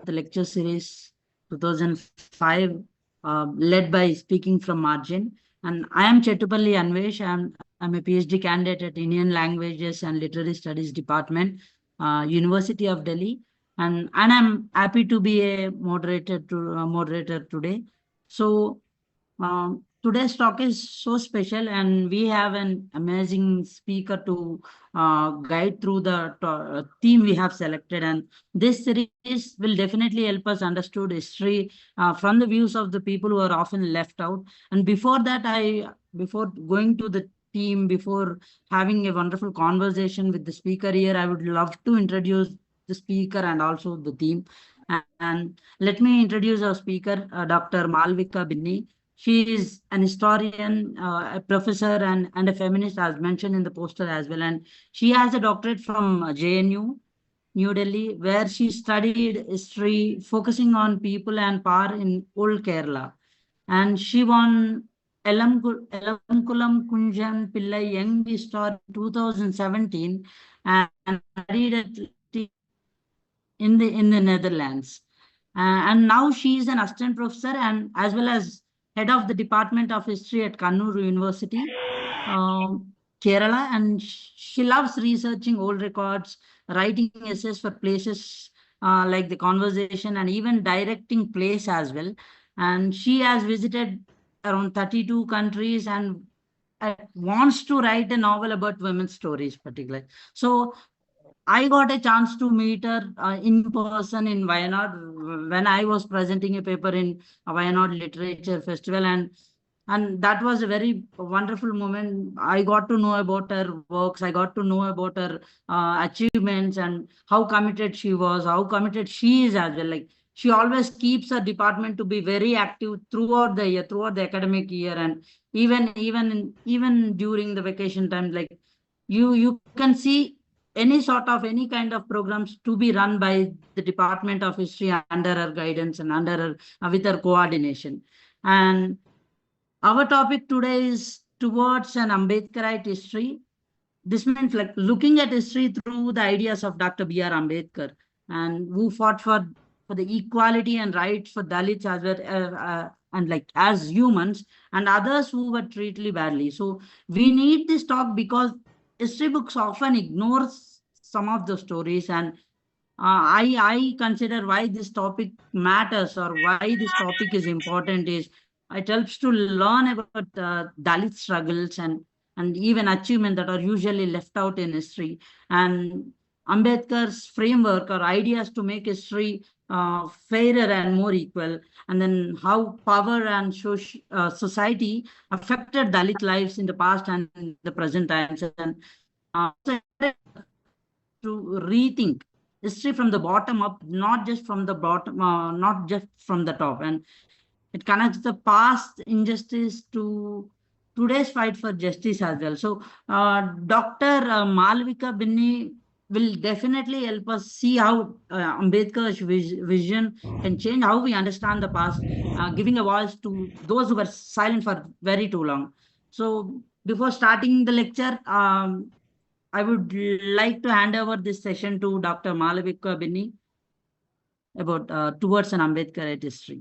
the lecture series 2005, led by Speaking from Margin. And I am Chettupally Anvesh. I'm a PhD candidate at Indian Languages and Literary Studies Department, University of Delhi. And I'm happy to be a moderator today. So today's talk is so special, and we have an amazing speaker to guide through the theme we have selected. And this series will definitely help us understand history from the views of the people who are often left out. And before going to the theme, before having a wonderful conversation with the speaker here, I would love to introduce the speaker and also the theme. And let me introduce our speaker, Dr. Malavika Binny. She is an historian, a professor, and a feminist, as mentioned in the poster as well. And she has a doctorate from JNU, New Delhi, where she studied history, focusing on people and power in old Kerala. And she won Elamkulam Kunjan Pillai Young Historian 2017 and studied at in the Netherlands. And now she is an assistant professor and as well as head of the Department of History at Kannur University, Kerala. And she loves researching old records, writing essays for places like the conversation, and even directing plays as well. And she has visited around 32 countries and wants to write a novel about women's stories, particularly. So I got a chance to meet her in person in Wayanad when I was presenting a paper in a Wayanad Literature Festival, and that was a very wonderful moment. I got to know about her works. I got to know about her achievements and how committed she was, how committed she is as well. Like she always keeps her department to be very active throughout the year, throughout the academic year, and even during the vacation time. Like you can see any kind of programs to be run by the Department of History under her guidance and under her with her coordination. And our topic today is towards an Ambedkarite history. This means like looking at history through the ideas of Dr. B.R. Ambedkar, and who fought for the equality and rights for Dalits as well, and like as humans, and others who were treated badly. So we need this talk because history books often ignores some of the stories, and I consider why this topic matters or why this topic is important is it helps to learn about Dalit struggles and even achievement that are usually left out in history. And Ambedkar's framework or ideas to make history fairer and more equal, and then how power and society affected Dalit lives in the past and in the present times, and to rethink history from the bottom up, not just from the bottom, not just from the top. And it connects the past injustice to today's fight for justice as well. So, Dr. Malavika Binny will definitely help us see how Ambedkar's vision can change how we understand the past, giving a voice to those who were silent for very too long. So, before starting the lecture, I would like to hand over this session to Dr. Malavika Binny about towards an Ambedkarite history.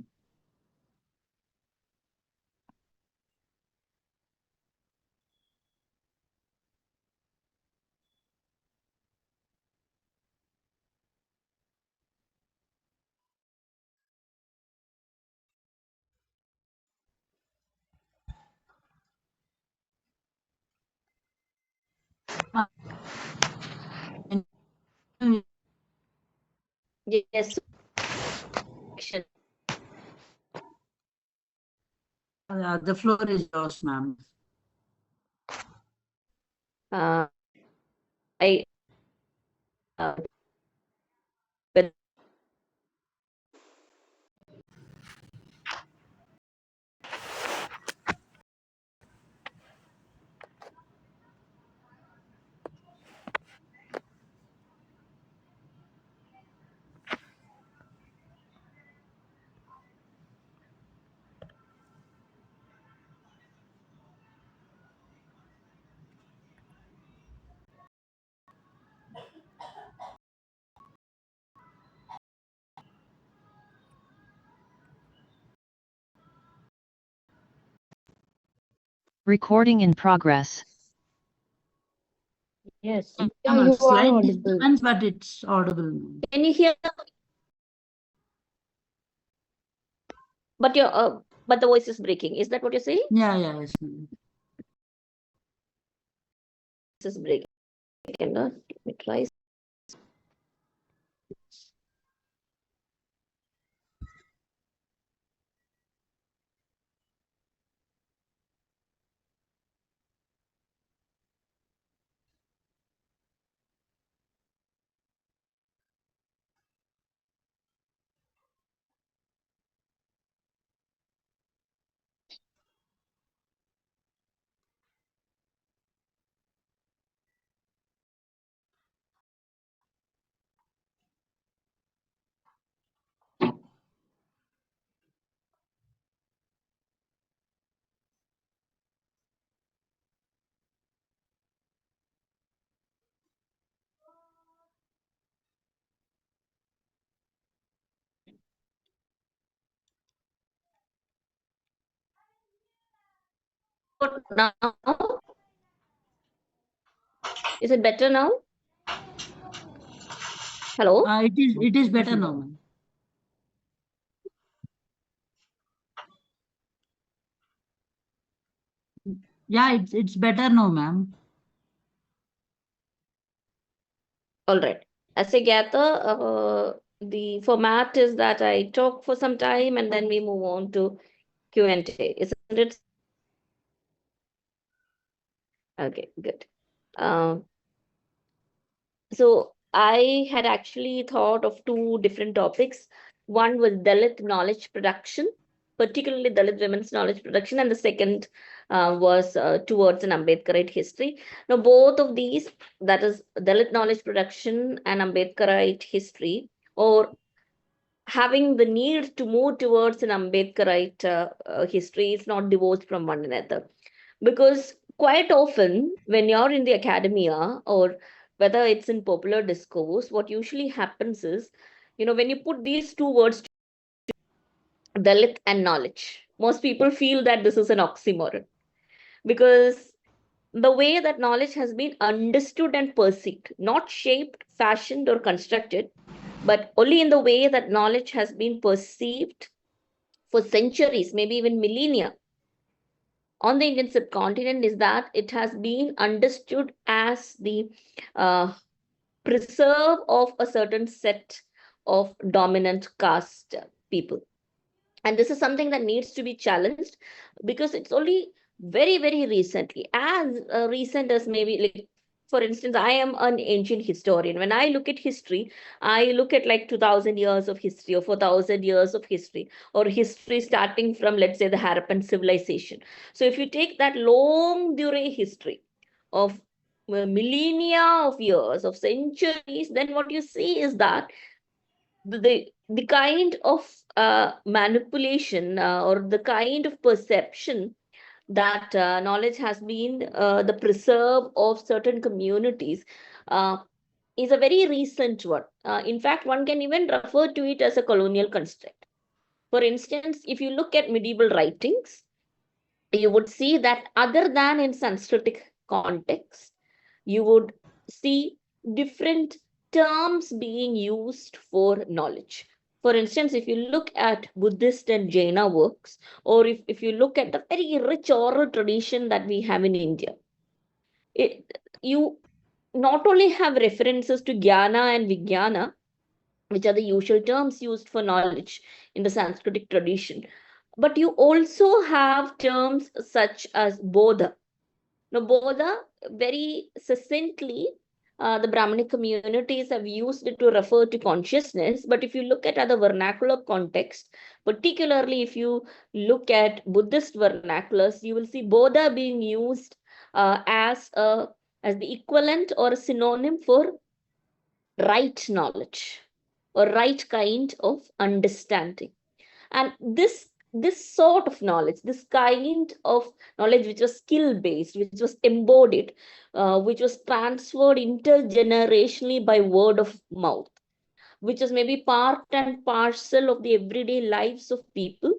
Yes. The floor is yours, ma'am. I Recording in progress. Yes. Yeah, Yeah, ma'am. you are Slight audible. disturbance, but it's audible, ma'am. Can you hear? But but the voice is breaking. Is that what you're saying? Yeah, yes, ma'am. This is breaking. Let me try. Now, is it better now? Hello? It is better now, ma'am. Yeah, it's better now, ma'am. All right. As I gather, the format is that I talk for some time and then we move on to Q&A. Isn't it? Okay, good. So I had actually thought of two different topics. One was Dalit knowledge production, particularly Dalit women's knowledge production, and the second was towards an Ambedkarite history. Now, both of these, that is Dalit knowledge production and Ambedkarite history, or having the need to move towards an Ambedkarite history, is not divorced from one another. Because quite often, when you're in the academia or whether it's in popular discourse, what usually happens is, when you put these two words, Dalit and knowledge, most people feel that this is an oxymoron because the way that knowledge has been understood and perceived, not shaped, fashioned, or constructed, but only in the way that knowledge has been perceived for centuries, maybe even millennia on the Indian subcontinent, is that it has been understood as the uh, preserve of a certain set of dominant caste people. And this is something that needs to be challenged because it's only very recently, as recent as maybe, like, for instance, I am an ancient historian. When I look at history, I look at like 2000 years of history or 4000 years of history, or history starting from, let's say, the Harappan civilization. So if you take that long durée history of millennia of years, of centuries, then what you see is that the kind of manipulation or the kind of perception that knowledge has been the preserve of certain communities uh, is a very recent one. In fact, one can even refer to it as a colonial construct. For instance, if you look at medieval writings, you would see that other than in Sanskritic context, you would see different terms being used for knowledge. For instance, if you look at Buddhist and Jaina works, or if you look at the very rich oral tradition that we have in India, you not only have references to Jnana and Vijnana, which are the usual terms used for knowledge in the Sanskritic tradition, but you also have terms such as Bodha. Now, Bodha, very succinctly, the Brahminic communities have used it to refer to consciousness. But if you look at other vernacular context, particularly if you look at Buddhist vernaculars, you will see Bodha being used as the equivalent or a synonym for right knowledge or right kind of understanding. And this sort of knowledge, this kind of knowledge which was skill based, which was embodied, which was transferred intergenerationally by word of mouth, which is maybe part and parcel of the everyday lives of people,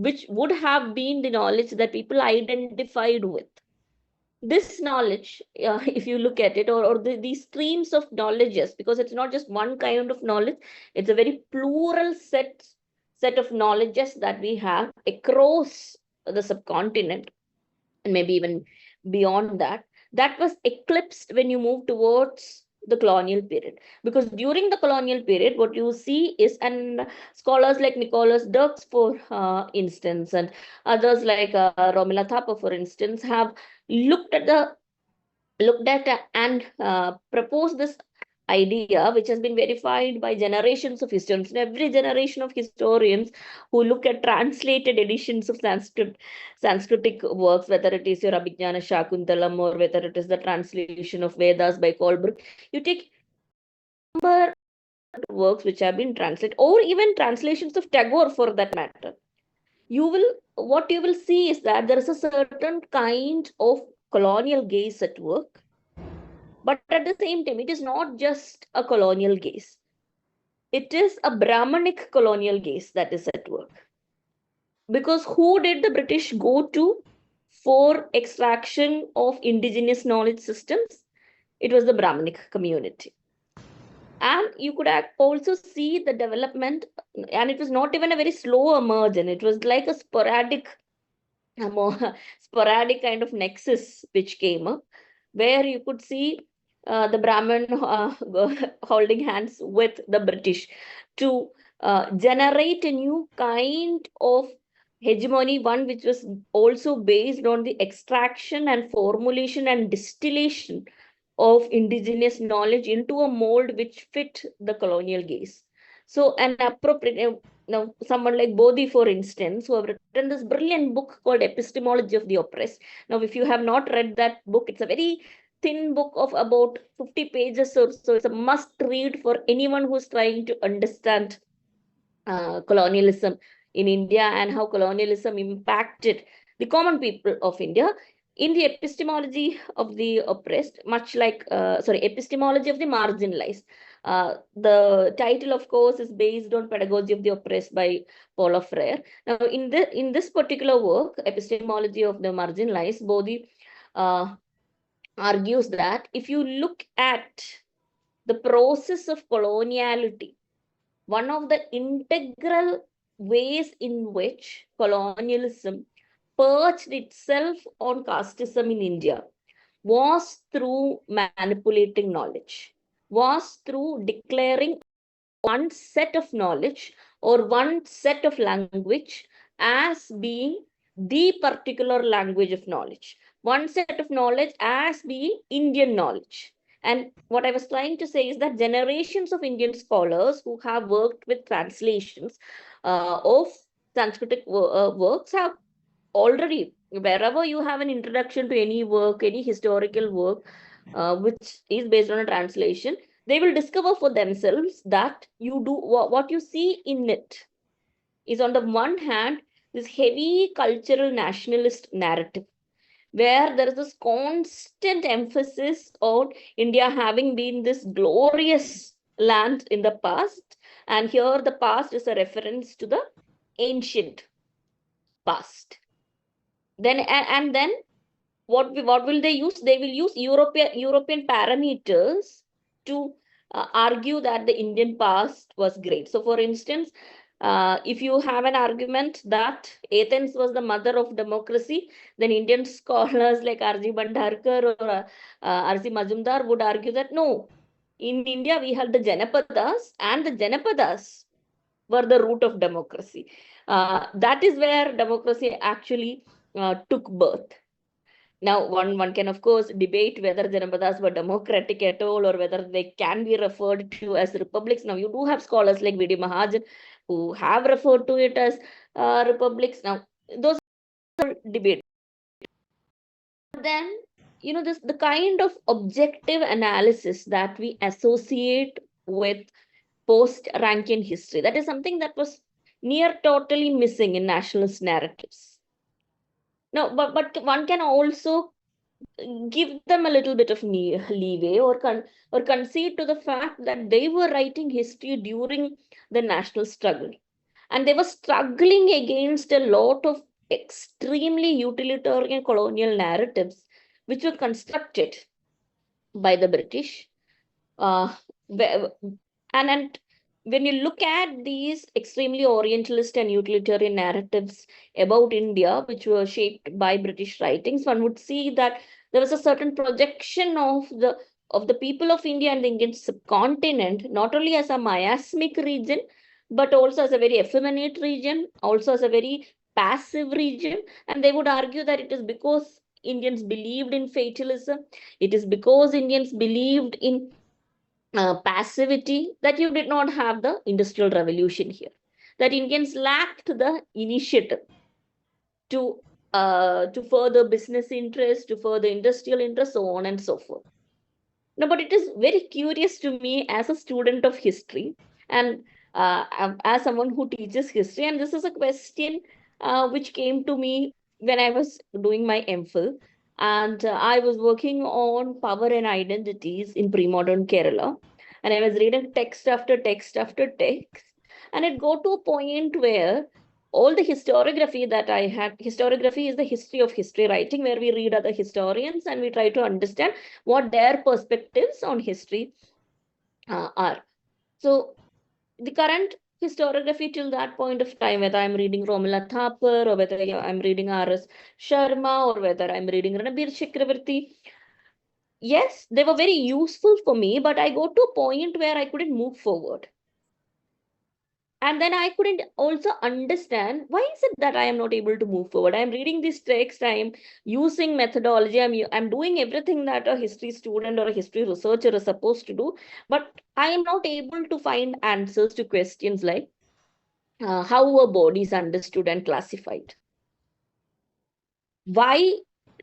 which would have been the knowledge that people identified with. This knowledge, if you look at it, or these streams of knowledges, because it's not just one kind of knowledge, it's a very plural set of knowledges that we have across the subcontinent, and maybe even beyond that, that was eclipsed when you move towards the colonial period. Because during the colonial period, what you see is, and scholars like Nicholas Dirks, for instance, and others like Romila Thapa, for instance, have looked at and proposed this idea, which has been verified by generations of historians. Every generation of historians who look at translated editions of Sanskritic works, whether it is your Abhijnana Shakuntalam or whether it is the translation of Vedas by Kolberg, you take number of works which have been translated, or even translations of Tagore for that matter. What you will see is that there is a certain kind of colonial gaze at work. But at the same time, it is not just a colonial gaze. It is a Brahmanic colonial gaze that is at work. Because who did the British go to for extraction of indigenous knowledge systems? It was the Brahmanic community. And you could also see the development, and it was not even a very slow emergence. It was like a sporadic kind of nexus which came up, where you could see the Brahmin holding hands with the British to generate a new kind of hegemony, one which was also based on the extraction and formulation and distillation of indigenous knowledge into a mold which fit the colonial gaze. So an appropriate, now someone like Bodhi, for instance, who have written this brilliant book called Epistemology of the Oppressed. Now, if you have not read that book, it's a very thin book of about 50 pages or so. It's a must read for anyone who's trying to understand colonialism in India and how colonialism impacted the common people of India. In the epistemology of the oppressed, much like, epistemology of the marginalized. The title, of course, is based on Pedagogy of the Oppressed by Paulo Freire. Now, in this particular work, Epistemology of the Marginalized, Bodhi argues that if you look at the process of coloniality, one of the integral ways in which colonialism perched itself on casteism in India was through manipulating knowledge, was through declaring one set of knowledge or one set of language as being the particular language of knowledge, one set of knowledge as being Indian knowledge. And what I was trying to say is that generations of Indian scholars who have worked with translations of Sanskritic works have already, wherever you have an introduction to any work, any historical work, which is based on a translation, they will discover for themselves that what you see in it is, on the one hand, this heavy cultural nationalist narrative, where there is this constant emphasis on India having been this glorious land in the past. And here the past is a reference to the ancient past. Then what will they use? They will use European parameters to argue that the Indian past was great. So, for instance, if you have an argument that Athens was the mother of democracy, then Indian scholars like R.G. Bhandarkar or R.C. Majumdar would argue that no, in India we had the Janapadas, and the Janapadas were the root of democracy. That is where democracy actually took birth. Now, one can, of course, debate whether Janapadas were democratic at all or whether they can be referred to as republics. Now, you do have scholars like V.D. Mahajan who have referred to it as republics. Now, those are debates. Then, the kind of objective analysis that we associate with post-Rankian history, that is something that was near totally missing in nationalist narratives. No, but one can also give them a little bit of leeway or concede to the fact that they were writing history during the national struggle. And they were struggling against a lot of extremely utilitarian colonial narratives which were constructed by the British. Uh, and when you look at these extremely Orientalist and utilitarian narratives about India, which were shaped by British writings, one would see that there was a certain projection of the people of India and the Indian subcontinent, not only as a miasmic region, but also as a very effeminate region, also as a very passive region. And they would argue that it is because Indians believed in fatalism, it is because Indians believed in passivity, that you did not have the industrial revolution here, that Indians lacked the initiative to further business interests, to further industrial interests, so on and so forth. No, but it is very curious to me as a student of history, and as someone who teaches history, and this is a question which came to me when I was doing my MPhil, and I was working on power and identities in pre-modern Kerala, and I was reading text after text after text, and it got to a point where all the historiography that I had, historiography is the history of history writing, where we read other historians and we try to understand what their perspectives on history are. So the current historiography till that point of time, whether I'm reading Romila Thapar or whether I'm reading R.S. Sharma or whether I'm reading Ranabir Chakravarti, yes, they were very useful for me, but I got to a point where I couldn't move forward. And then I couldn't also understand why is it that I am not able to move forward. I'm reading this text, I'm using methodology, I'm doing everything that a history student or a history researcher is supposed to do, but I am not able to find answers to questions like how a body is understood and classified. Why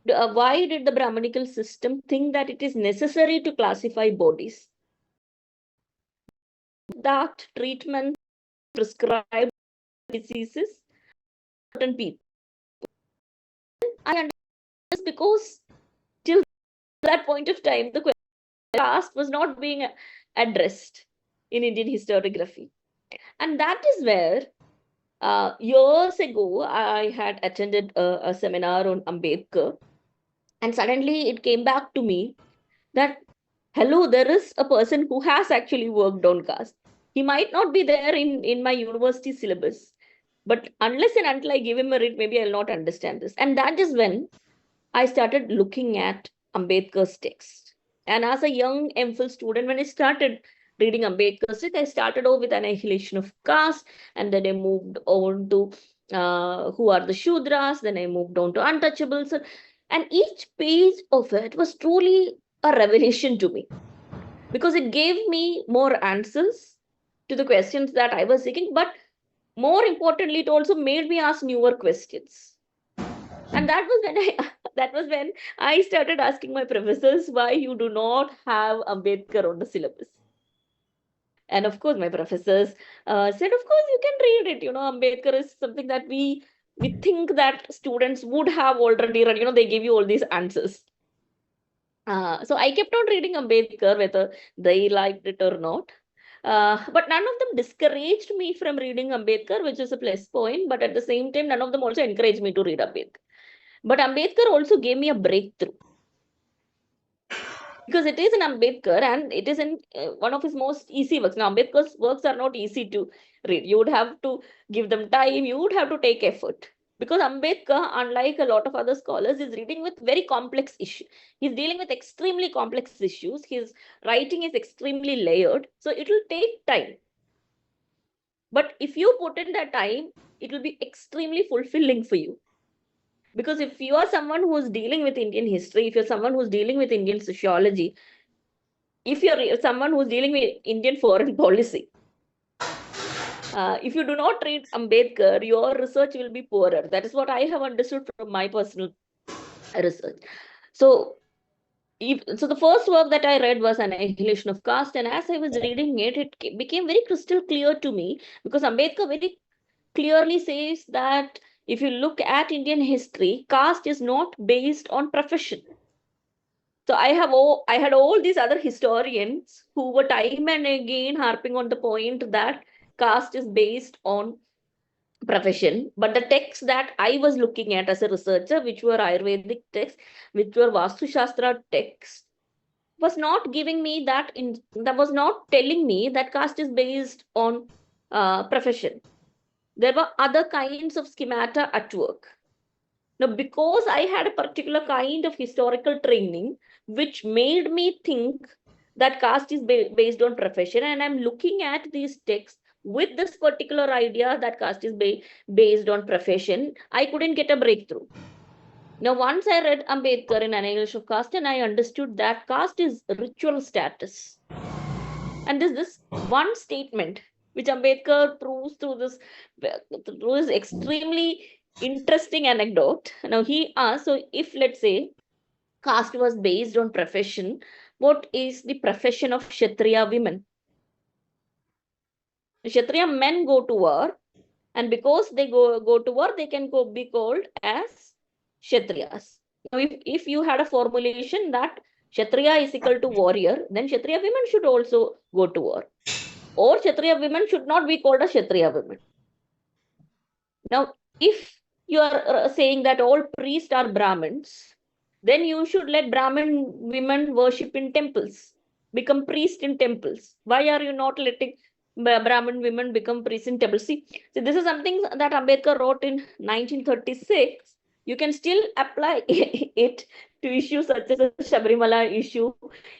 did the Brahmanical system think that it is necessary to classify bodies? That treatment prescribed diseases certain people. I understand this because till that point of time, the caste was not being addressed in Indian historiography. And that is where years ago, I had attended a seminar on Ambedkar, and suddenly it came back to me that, hello, there is a person who has actually worked on caste. He might not be there in my university syllabus, but unless and until I give him a read, maybe I'll not understand this. And that is when I started looking at Ambedkar's text. And as a young MPhil student, when I started reading Ambedkar's text, I started off with Annihilation of Caste, and then I moved on to Who Are the Shudras, then I moved on to Untouchables. And each page of it was truly a revelation to me because it gave me more answers to the questions that I was seeking, but more importantly, it also made me ask newer questions. And that was when I started asking my professors why you do not have Ambedkar on the syllabus. And of course, my professors said, of course, you can read it. Ambedkar is something that we think that students would have already read. They give you all these answers. So I kept on reading Ambedkar, whether they liked it or not. But none of them discouraged me from reading Ambedkar, which is a plus point. But at the same time, none of them also encouraged me to read Ambedkar. But Ambedkar also gave me a breakthrough. Because it is an Ambedkar and it is in one of his most easy works. Now, Ambedkar's works are not easy to read. You would have to give them time, you would have to take effort. Because Ambedkar, unlike a lot of other scholars, is reading with very complex issues. He's dealing with extremely complex issues. His writing is extremely layered. So it will take time. But if you put in that time, it will be extremely fulfilling for you. Because if you are someone who is dealing with Indian history, if you're someone who's dealing with Indian sociology, if you're someone who's dealing with Indian foreign policy, if you do not read Ambedkar, your research will be poorer. That is what I have understood from my personal research. So the first work that I read was Annihilation of Caste, and as I was reading it, it became very crystal clear to me because Ambedkar very clearly says that if you look at Indian history, caste is not based on profession. So I had all these other historians who were time and again harping on the point that caste is based on profession, but the texts that I was looking at as a researcher, which were Ayurvedic texts, which were Vastu Shastra texts, was not giving me that was not telling me that caste is based on profession. There were other kinds of schemata at work. Now, because I had a particular kind of historical training, which made me think that caste is based on profession, and I'm looking at these texts with this particular idea that caste is based on profession, I couldn't get a breakthrough. Now, once I read Ambedkar in Annihilation of Caste, and I understood that caste is ritual status. And this one statement, which Ambedkar proves through this extremely interesting anecdote. Now, he asked, so if, let's say, caste was based on profession, what is the profession of Kshatriya women? Kshatriya men go to war, and because they go to war, they can be called as Kshatriyas. Now, if you had a formulation that Kshatriya is equal to warrior, then Kshatriya women should also go to war. Or Kshatriya women should not be called as Kshatriya women. Now, if you are saying that all priests are Brahmins, then you should let Brahmin women worship in temples, become priests in temples. Why are you not letting Brahmin women become priests in temples? See, so this is something that Ambedkar wrote in 1936. You can still apply it to issues such as the Sabrimala issue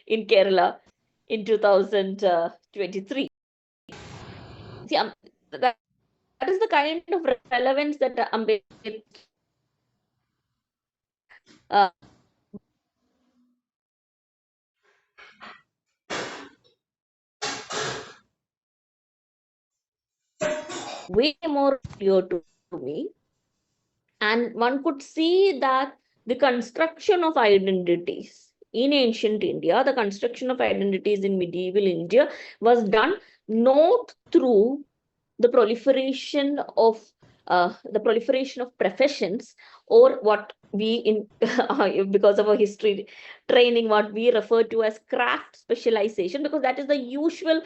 in Kerala in 2023. See, that is the kind of relevance that Ambedkar uh, way more clear to me. And one could see that the construction of identities in ancient India, the construction of identities in medieval India was done not through the proliferation of professions, or what we in because of our history training, what we refer to as craft specialization, because that is the usual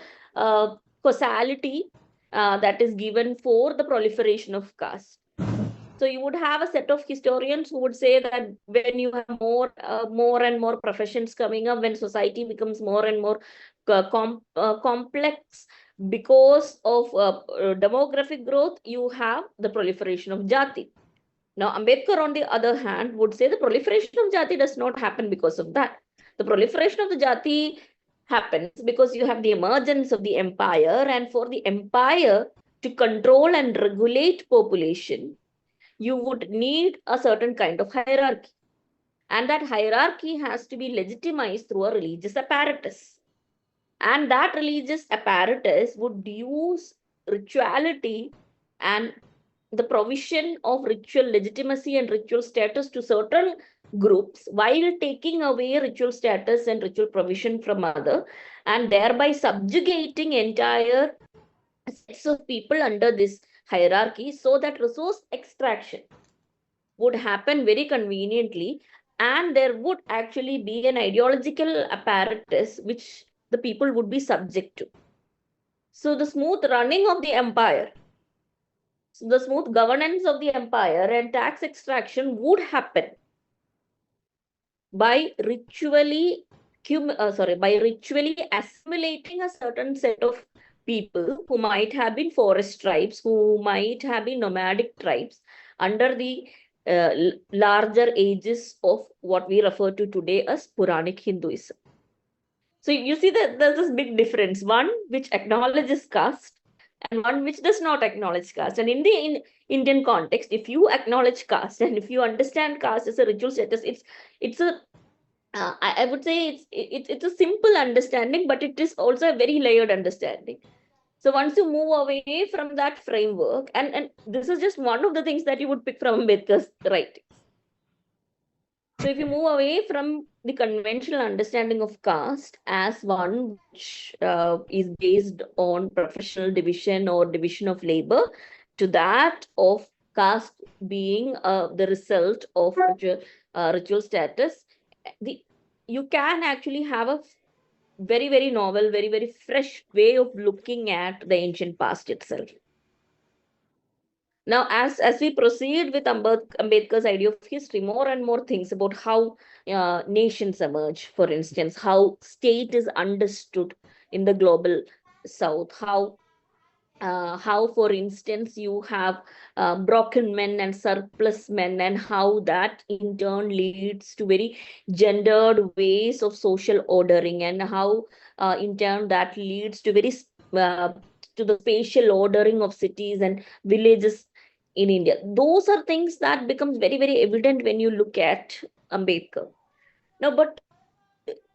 causality that is given for the proliferation of caste. So you would have a set of historians who would say that when you have more and more professions coming up, when society becomes more and more complex because of demographic growth, you have the proliferation of jati. Now, Ambedkar, on the other hand, would say the proliferation of jati does not happen because of that. The proliferation of the jati happens because you have the emergence of the empire, and for the empire to control and regulate population, you would need a certain kind of hierarchy. And that hierarchy has to be legitimized through a religious apparatus. And that religious apparatus would use rituality and the provision of ritual legitimacy and ritual status to certain groups, while taking away ritual status and ritual provision from other, and thereby subjugating entire sets of people under this hierarchy, so that resource extraction would happen very conveniently, and there would actually be an ideological apparatus which the people would be subject to. So the smooth running of the empire, so the smooth governance of the empire and tax extraction would happen by ritually assimilating a certain set of people who might have been forest tribes, who might have been nomadic tribes, under the larger aegis of what we refer to today as Puranic Hinduism. So you see that there's this big difference, one which acknowledges caste and one which does not acknowledge caste. And in the Indian context, if you acknowledge caste and if you understand caste as a ritual status, it's a I would say it's a simple understanding, but it is also a very layered understanding. So once you move away from that framework, and this is just one of the things that you would pick from Ambedkar's writings. So if you move away from the conventional understanding of caste as one which is based on professional division or division of labor, to that of caste being the result of ritual status, you can actually have a very, very novel, very, very fresh way of looking at the ancient past itself. Now, as we proceed with Ambedkar's idea of history, more and more things about how nations emerge, for instance, how state is understood in the global south, how, for instance, you have broken men and surplus men, and how that in turn leads to very gendered ways of social ordering, and how in turn that leads to uh, to the spatial ordering of cities and villages in India. Those are things that becomes very, very evident when you look at Ambedkar. Now, but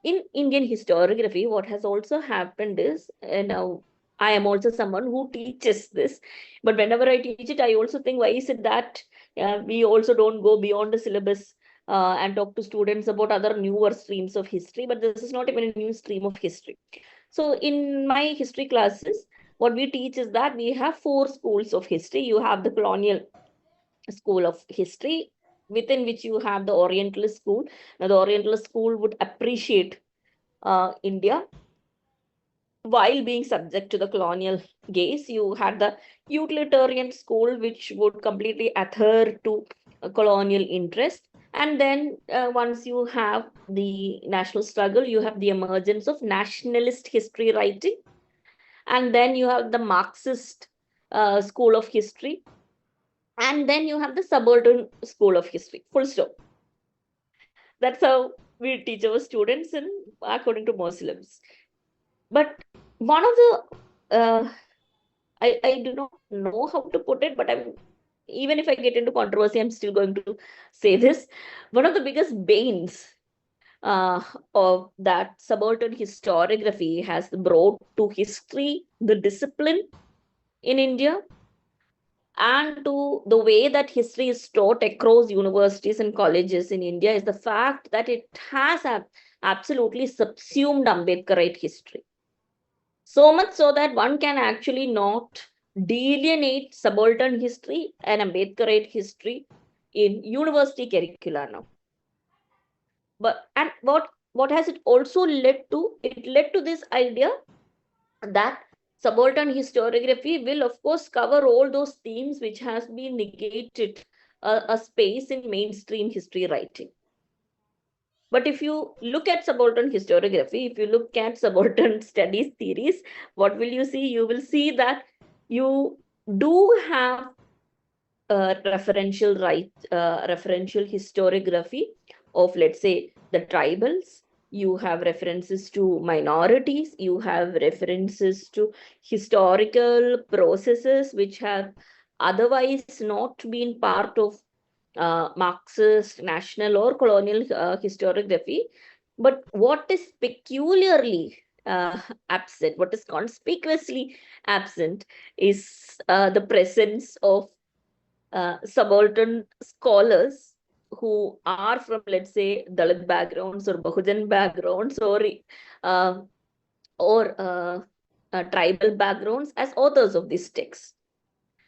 in Indian historiography, what has also happened is, and now I am also someone who teaches this, but whenever I teach it, I also think, why is it that we also don't go beyond the syllabus and talk to students about other newer streams of history? But this is not even a new stream of history. So in my history classes, what we teach is that we have four schools of history. You have the colonial school of history, within which you have the Orientalist school. Now, the Orientalist school would appreciate India while being subject to the colonial gaze. You had the utilitarian school, which would completely adhere to colonial interest. And then once you have the national struggle, you have the emergence of nationalist history writing. And then you have the Marxist school of history. And then you have the subaltern school of history. Full stop. That's how we teach our students in according to Muslims. But one of the I do not know how to put it, but even if I get into controversy, I'm still going to say this. One of the biggest banes of that subaltern historiography has brought to history, the discipline in India, and to the way that history is taught across universities and colleges in India, is the fact that it has absolutely subsumed Ambedkarite history. So much so that one can actually not delineate subaltern history and Ambedkarite history in university curricula now. But and what has it also led to? It led to this idea that subaltern historiography will of course cover all those themes which has been negated a space in mainstream history writing. But if you look at subaltern historiography, if you look at subaltern studies theories, what will you see? You will see that you do have referential historiography of, let's say, the tribals. You have references to minorities. You have references to historical processes which have otherwise not been part of Marxist, national, or colonial historiography. But what is peculiarly absent, what is conspicuously absent, is the presence of subaltern scholars who are from, let's say, Dalit backgrounds or Bahujan backgrounds, uh, or tribal backgrounds as authors of these texts.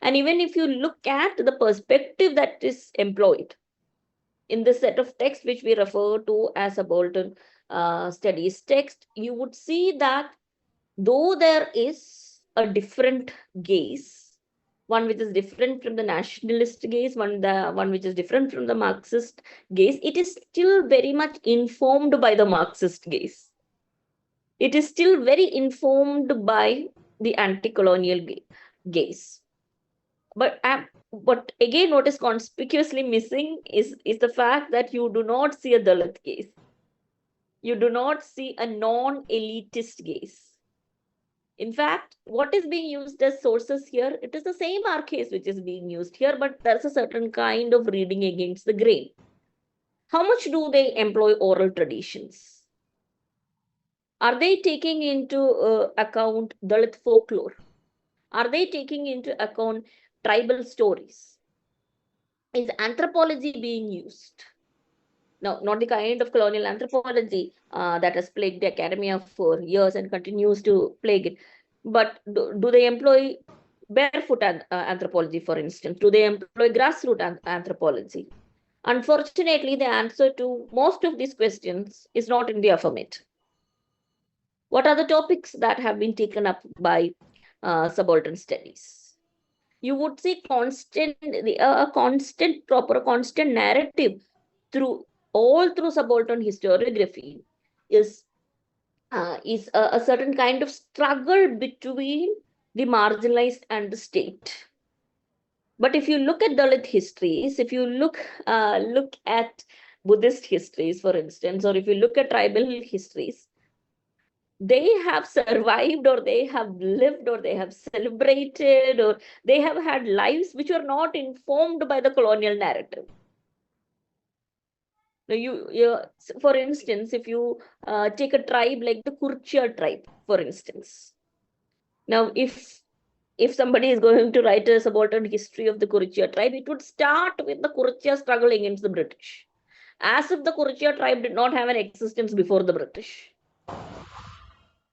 And even if you look at the perspective that is employed in this set of texts, which we refer to as subaltern studies text, you would see that though there is a different gaze, one which is different from the nationalist gaze, one which is different from the Marxist gaze, it is still very much informed by the Marxist gaze. It is still very informed by the anti-colonial gaze. But again, what is conspicuously missing is the fact that you do not see a Dalit gaze. You do not see a non-elitist gaze. In fact, what is being used as sources here, it is the same archives which is being used here, but there's a certain kind of reading against the grain. How much do they employ oral traditions? Are they taking into account Dalit folklore? Are they taking into account tribal stories? Is anthropology being used? Now, not the kind of colonial anthropology that has plagued academia for years and continues to plague it, but do they employ barefoot anthropology, for instance? Do they employ grassroots anthropology? Unfortunately, the answer to most of these questions is not in the affirmative. What are the topics that have been taken up by subaltern studies? You would see constant narrative all through subaltern historiography is a certain kind of struggle between the marginalized and the state. But if you look at Dalit histories, if you look at Buddhist histories, for instance, or if you look at tribal histories, they have survived, or they have lived, or they have celebrated, or they have had lives which were not informed by the colonial narrative. Now, for instance, if you take a tribe like the Kurchia tribe, for instance. Now, if somebody is going to write a subaltern history of the Kurchia tribe, it would start with the Kurchia struggle against the British, as if the Kurchia tribe did not have an existence before the British.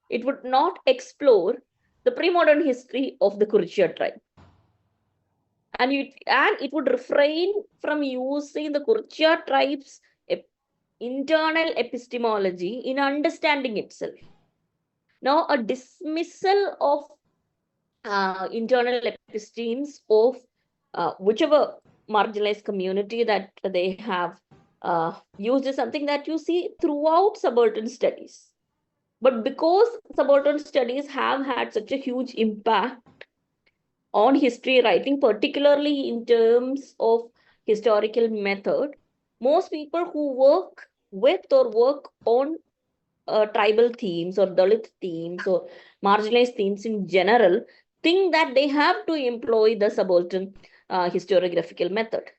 It would not explore the pre-modern history of the Kurchia tribe. And it would refrain from using the Kurchia tribe's internal epistemology in understanding itself. Now, a dismissal of internal epistemes of whichever marginalized community that they have used is something that you see throughout subaltern studies. But because subaltern studies have had such a huge impact on history writing, particularly in terms of historical method, most people who work with or work on tribal themes or Dalit themes or marginalized themes in general think that they have to employ the subaltern historiographical method.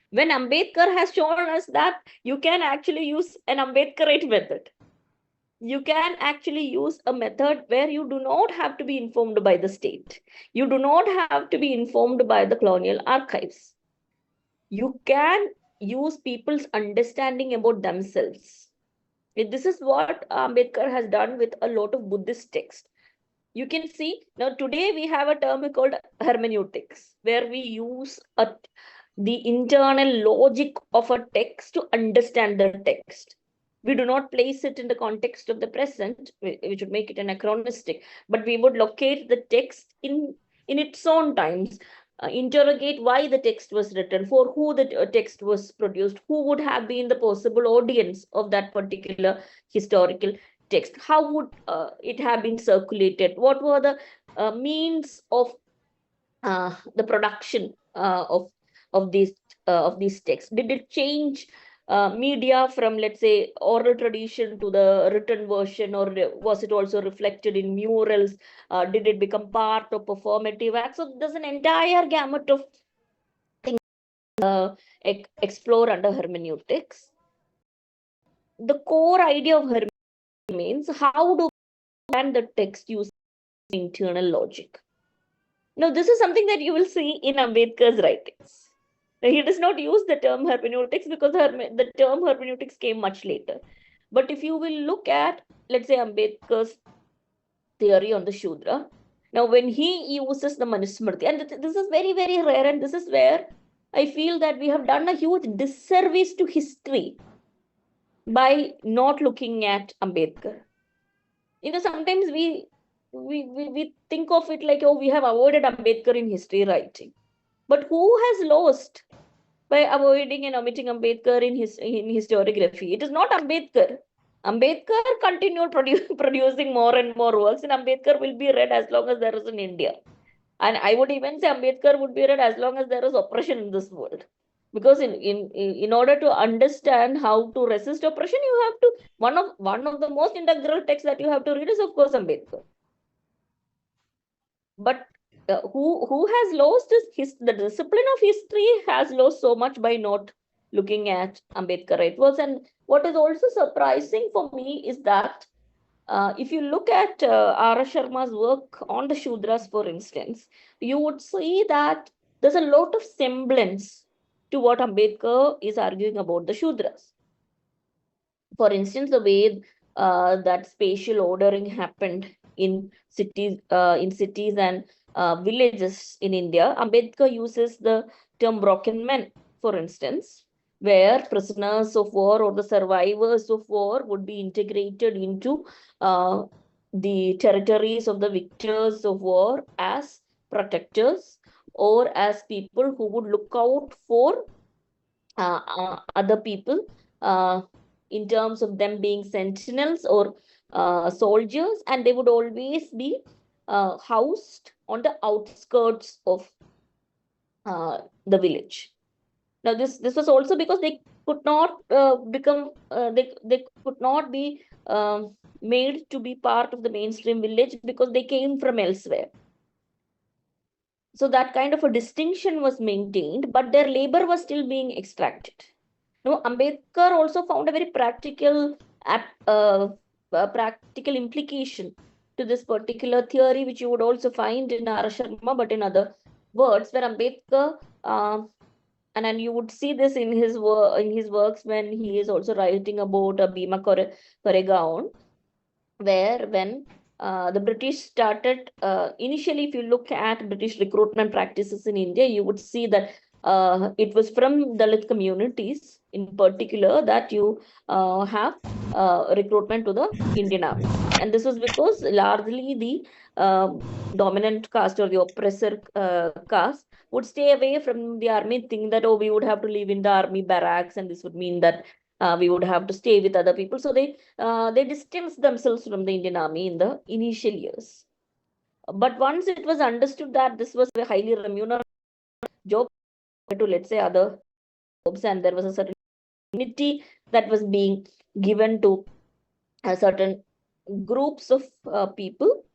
When Ambedkar has shown us that you can actually use an Ambedkarite method. You can actually use a method where you do not have to be informed by the state. You do not have to be informed by the colonial archives. You can use people's understanding about themselves. This is what Ambedkar has done with a lot of Buddhist texts. You can see, now today we have a term called hermeneutics, where we use the internal logic of a text to understand the text. We do not place it in the context of the present, which would make it anachronistic, but we would locate the text in its own times, interrogate why the text was written, for who the text was produced, who would have been the possible audience of that particular historical text, how would it have been circulated, what were the means of the production of these texts, did it change media from, let's say, oral tradition to the written version, or was it also reflected in murals? Did it become part of performative acts? So there's an entire gamut of things explore under hermeneutics. The core idea of hermeneutics means how do we understand the text using internal logic. Now, this is something that you will see in Ambedkar's writings. Now, he does not use the term hermeneutics because the term hermeneutics came much later. But if you will look at, let's say, Ambedkar's theory on the Shudra, now when he uses the Manusmriti, and this is very, very rare, and this is where I feel that we have done a huge disservice to history by not looking at Ambedkar. Sometimes we think of it like, oh, we have avoided Ambedkar in history writing. But who has lost by avoiding and omitting Ambedkar in historiography? It is not Ambedkar. Ambedkar continued producing more and more works, and Ambedkar will be read as long as there is an India. And I would even say Ambedkar would be read as long as there is oppression in this world. Because in order to understand how to resist oppression, you have to, one of the most integral texts that you have to read is, of course, Ambedkar. But who has lost the discipline of history has lost so much by not looking at Ambedkarite works. And what is also surprising for me is that if you look at R. Sharma's work on the Shudras, for instance, you would see that there's a lot of semblance to what Ambedkar is arguing about the Shudras. For instance, the way that spatial ordering happened in cities and villages in India, Ambedkar uses the term broken men, for instance, where prisoners of war or the survivors of war would be integrated into the territories of the victors of war as protectors, or as people who would look out for other people in terms of them being sentinels or soldiers, and they would always be housed on the outskirts of the village. Now, this was also because they could not they could not be made to be part of the mainstream village because they came from elsewhere. So that kind of a distinction was maintained, but their labor was still being extracted. Now, Ambedkar also found a very practical implication to this particular theory, which you would also find in R. Sharma, but in other words, where Ambedkar, and then you would see this in his works when he is also writing about a Bhima Koregaon, where when the British started, initially, if you look at British recruitment practices in India, you would see that it was from Dalit communities in particular that you have recruitment to the Indian Army. And this was because largely the dominant caste or the oppressor caste would stay away from the army, thinking that, oh, we would have to live in the army barracks, and this would mean that we would have to stay with other people. So they distanced themselves from the Indian army in the initial years. But once it was understood that this was a highly remunerated job to, let's say, other jobs, and there was a certain dignity that was being given to certain groups of people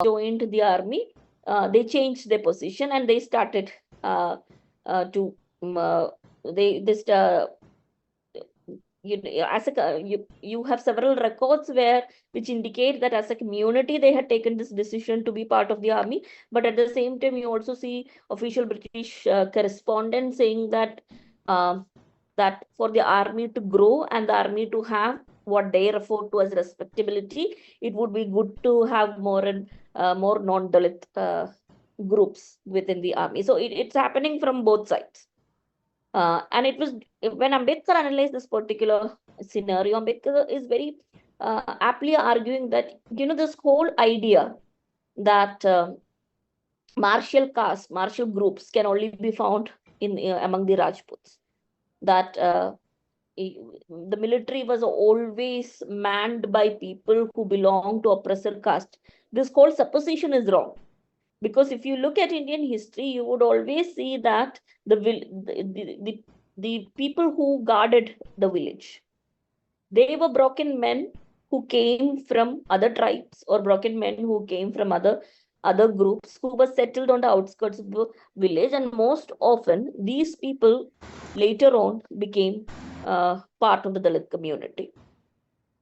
joined the army, they changed their position and they started to you have several records which indicate that as a community they had taken this decision to be part of the army, but at the same time you also see official British correspondence saying that that for the army to grow and the army to have what they refer to as respectability, it would be good to have more and more non-Dalit groups within the army. So it's happening from both sides. And it was when Ambedkar analyzed this particular scenario, Ambedkar is very aptly arguing that, this whole idea that martial castes, martial groups can only be found in among the Rajputs, that the military was always manned by people who belong to oppressor caste. This whole supposition is wrong. Because if you look at Indian history, you would always see that the people who guarded the village, they were broken men who came from other tribes or broken men who came from other groups who were settled on the outskirts of the village. And most often, these people later on became part of the Dalit community.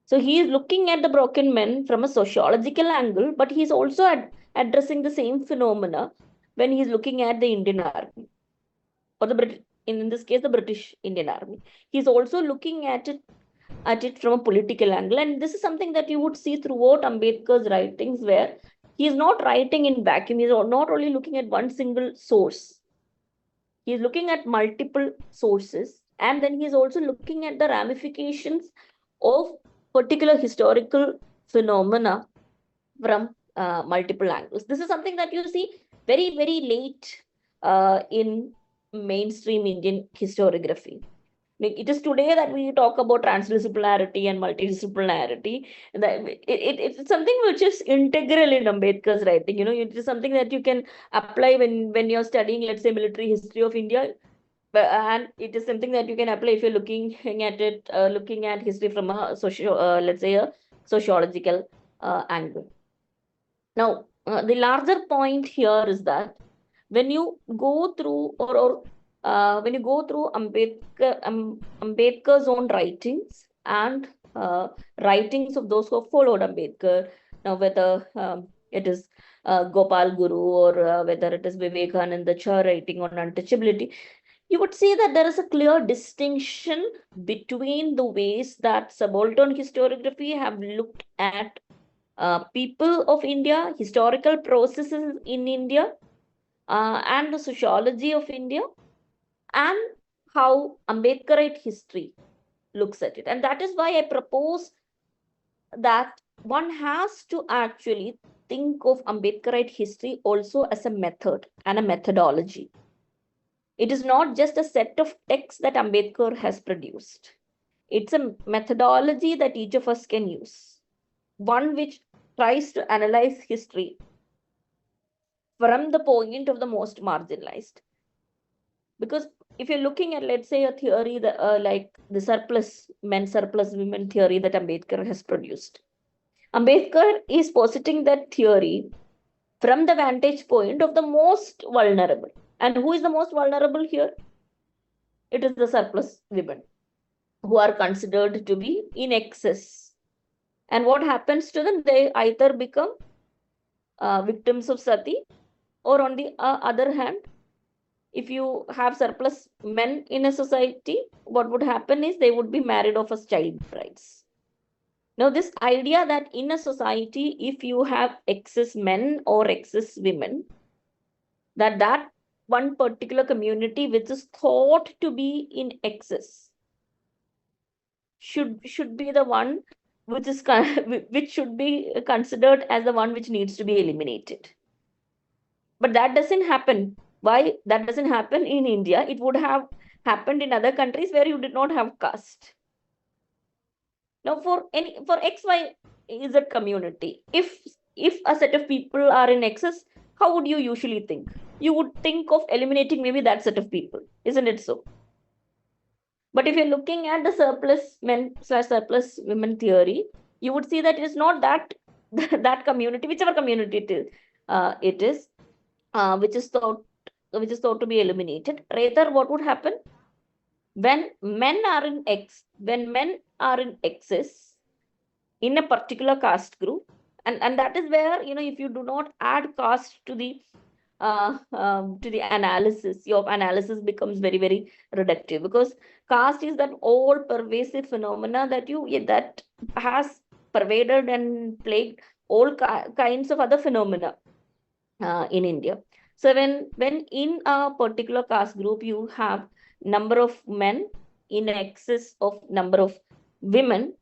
So he is looking at the broken men from a sociological angle, but he's also addressing the same phenomena when he's looking at the Indian army, or the British, in this case, the British Indian army. He's also looking at it from a political angle, and this is something that you would see throughout Ambedkar's writings, where he is not writing in vacuum. He's not only looking at one single source. He's looking at multiple sources, and then he's also looking at the ramifications of particular historical phenomena from multiple angles. This is something that you see very, very late in mainstream Indian historiography. It is today that we talk about transdisciplinarity and multidisciplinarity. It's something which is integral in Ambedkar's writing. It is something that you can apply when you're studying, let's say, military history of India. And it is something that you can apply if you're looking at it, looking at history from a let's say, a sociological angle. Now, the larger point here is that when you go through when you go through Ambedkar's own writings and writings of those who have followed Ambedkar, now whether it is Gopal Guru or whether it is Vivekananda Cha writing on untouchability, you would see that there is a clear distinction between the ways that subaltern historiography have looked at people of India, historical processes in India, and the sociology of India, and how Ambedkarite history looks at it. And that is why I propose that one has to actually think of Ambedkarite history also as a method and a methodology. It is not just a set of texts that Ambedkar has produced. It's a methodology that each of us can use. One which tries to analyze history from the point of the most marginalized. Because if you're looking at, let's say, a theory that, like the surplus men, surplus women theory that Ambedkar has produced, Ambedkar is positing that theory from the vantage point of the most vulnerable. And who is the most vulnerable here? It is the surplus women who are considered to be in excess. And what happens to them? They either become victims of sati, or on the other hand, if you have surplus men in a society, what would happen is they would be married off as child brides. Now, this idea that in a society, if you have excess men or excess women, that one particular community which is thought to be in excess should be the one which is which should be considered as the one which needs to be eliminated. But that doesn't happen. Why that doesn't happen in India? It would have happened in other countries where you did not have caste. Now, for X, Y, Z community, if a set of people are in excess, how would you usually think? You would think of eliminating maybe that set of people, isn't it so? But if you're looking at the surplus men / surplus women theory, you would see that it is not that community, whichever community it is, which is thought to be eliminated. Rather, what would happen when men are in excess in a particular caste group, and that is where, if you do not add caste to the analysis, your analysis becomes very, very reductive, because caste is that all pervasive phenomena that has pervaded and plagued all kinds of other phenomena in India. So when in a particular caste group you have number of men in excess of number of women,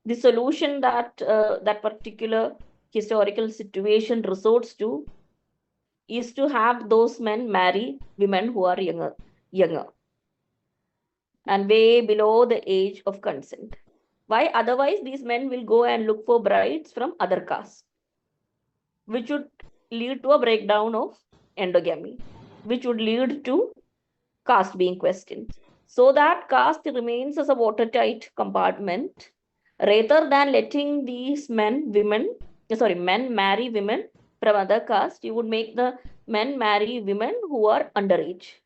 the solution that that particular historical situation resorts to is to have those men marry women who are younger and way below the age of consent. Why? Otherwise, these men will go and look for brides from other castes, which would lead to a breakdown of endogamy, which would lead to caste being questioned. So that caste remains as a watertight compartment, rather than letting these men marry women from other caste. You would make the men marry women who are underage.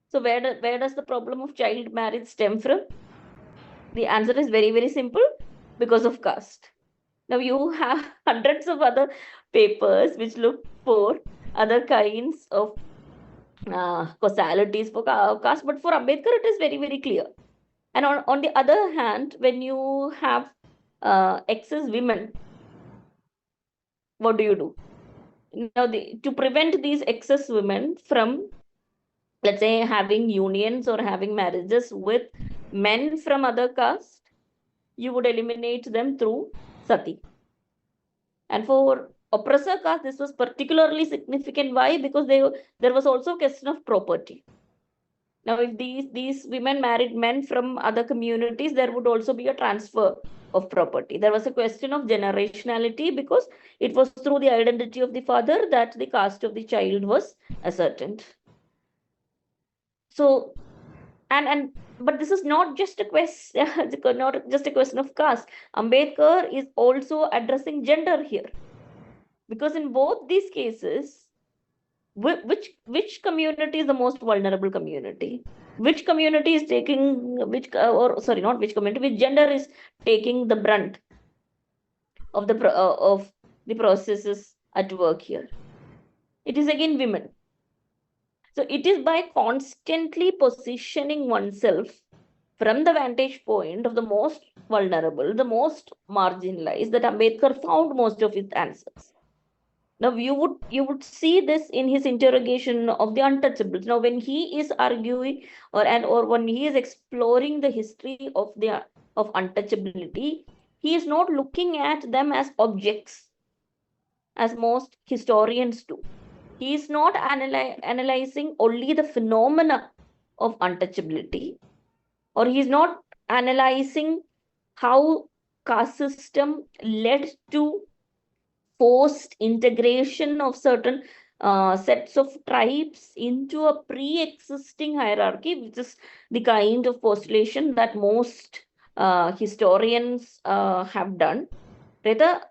So where does the problem of child marriage stem from? The answer is very, very simple: because of caste. Now you have hundreds of other papers which look for other kinds of causalities for caste, but for Ambedkar it is very, very clear. And on the other hand, when you have excess women, what do? Now, to prevent these excess women from, let's say, having unions or having marriages with men from other caste, you would eliminate them through sati. And for oppressor caste, this was particularly significant. Why? Because there was also a question of property. Now, if these women married men from other communities, there would also be a transfer of property. There was a question of generationality, because it was through the identity of the father that the caste of the child was ascertained. So, but this is not just a question, not just a question of caste. Ambedkar is also addressing gender here, because in both these cases, which community is the most vulnerable community? Which community is taking which gender is taking the brunt of the processes at work here? It is again women. So it is by constantly positioning oneself from the vantage point of the most vulnerable, the most marginalized, that Ambedkar found most of his answers. Now you would see this in his interrogation of the untouchables. Now, when he is arguing or when he is exploring the history of untouchability, he is not looking at them as objects. as most historians do. He is not analyzing only the phenomena of untouchability, or he is not analyzing how caste system led to forced integration of certain sets of tribes into a pre-existing hierarchy, which is the kind of postulation that most historians have done. Rather,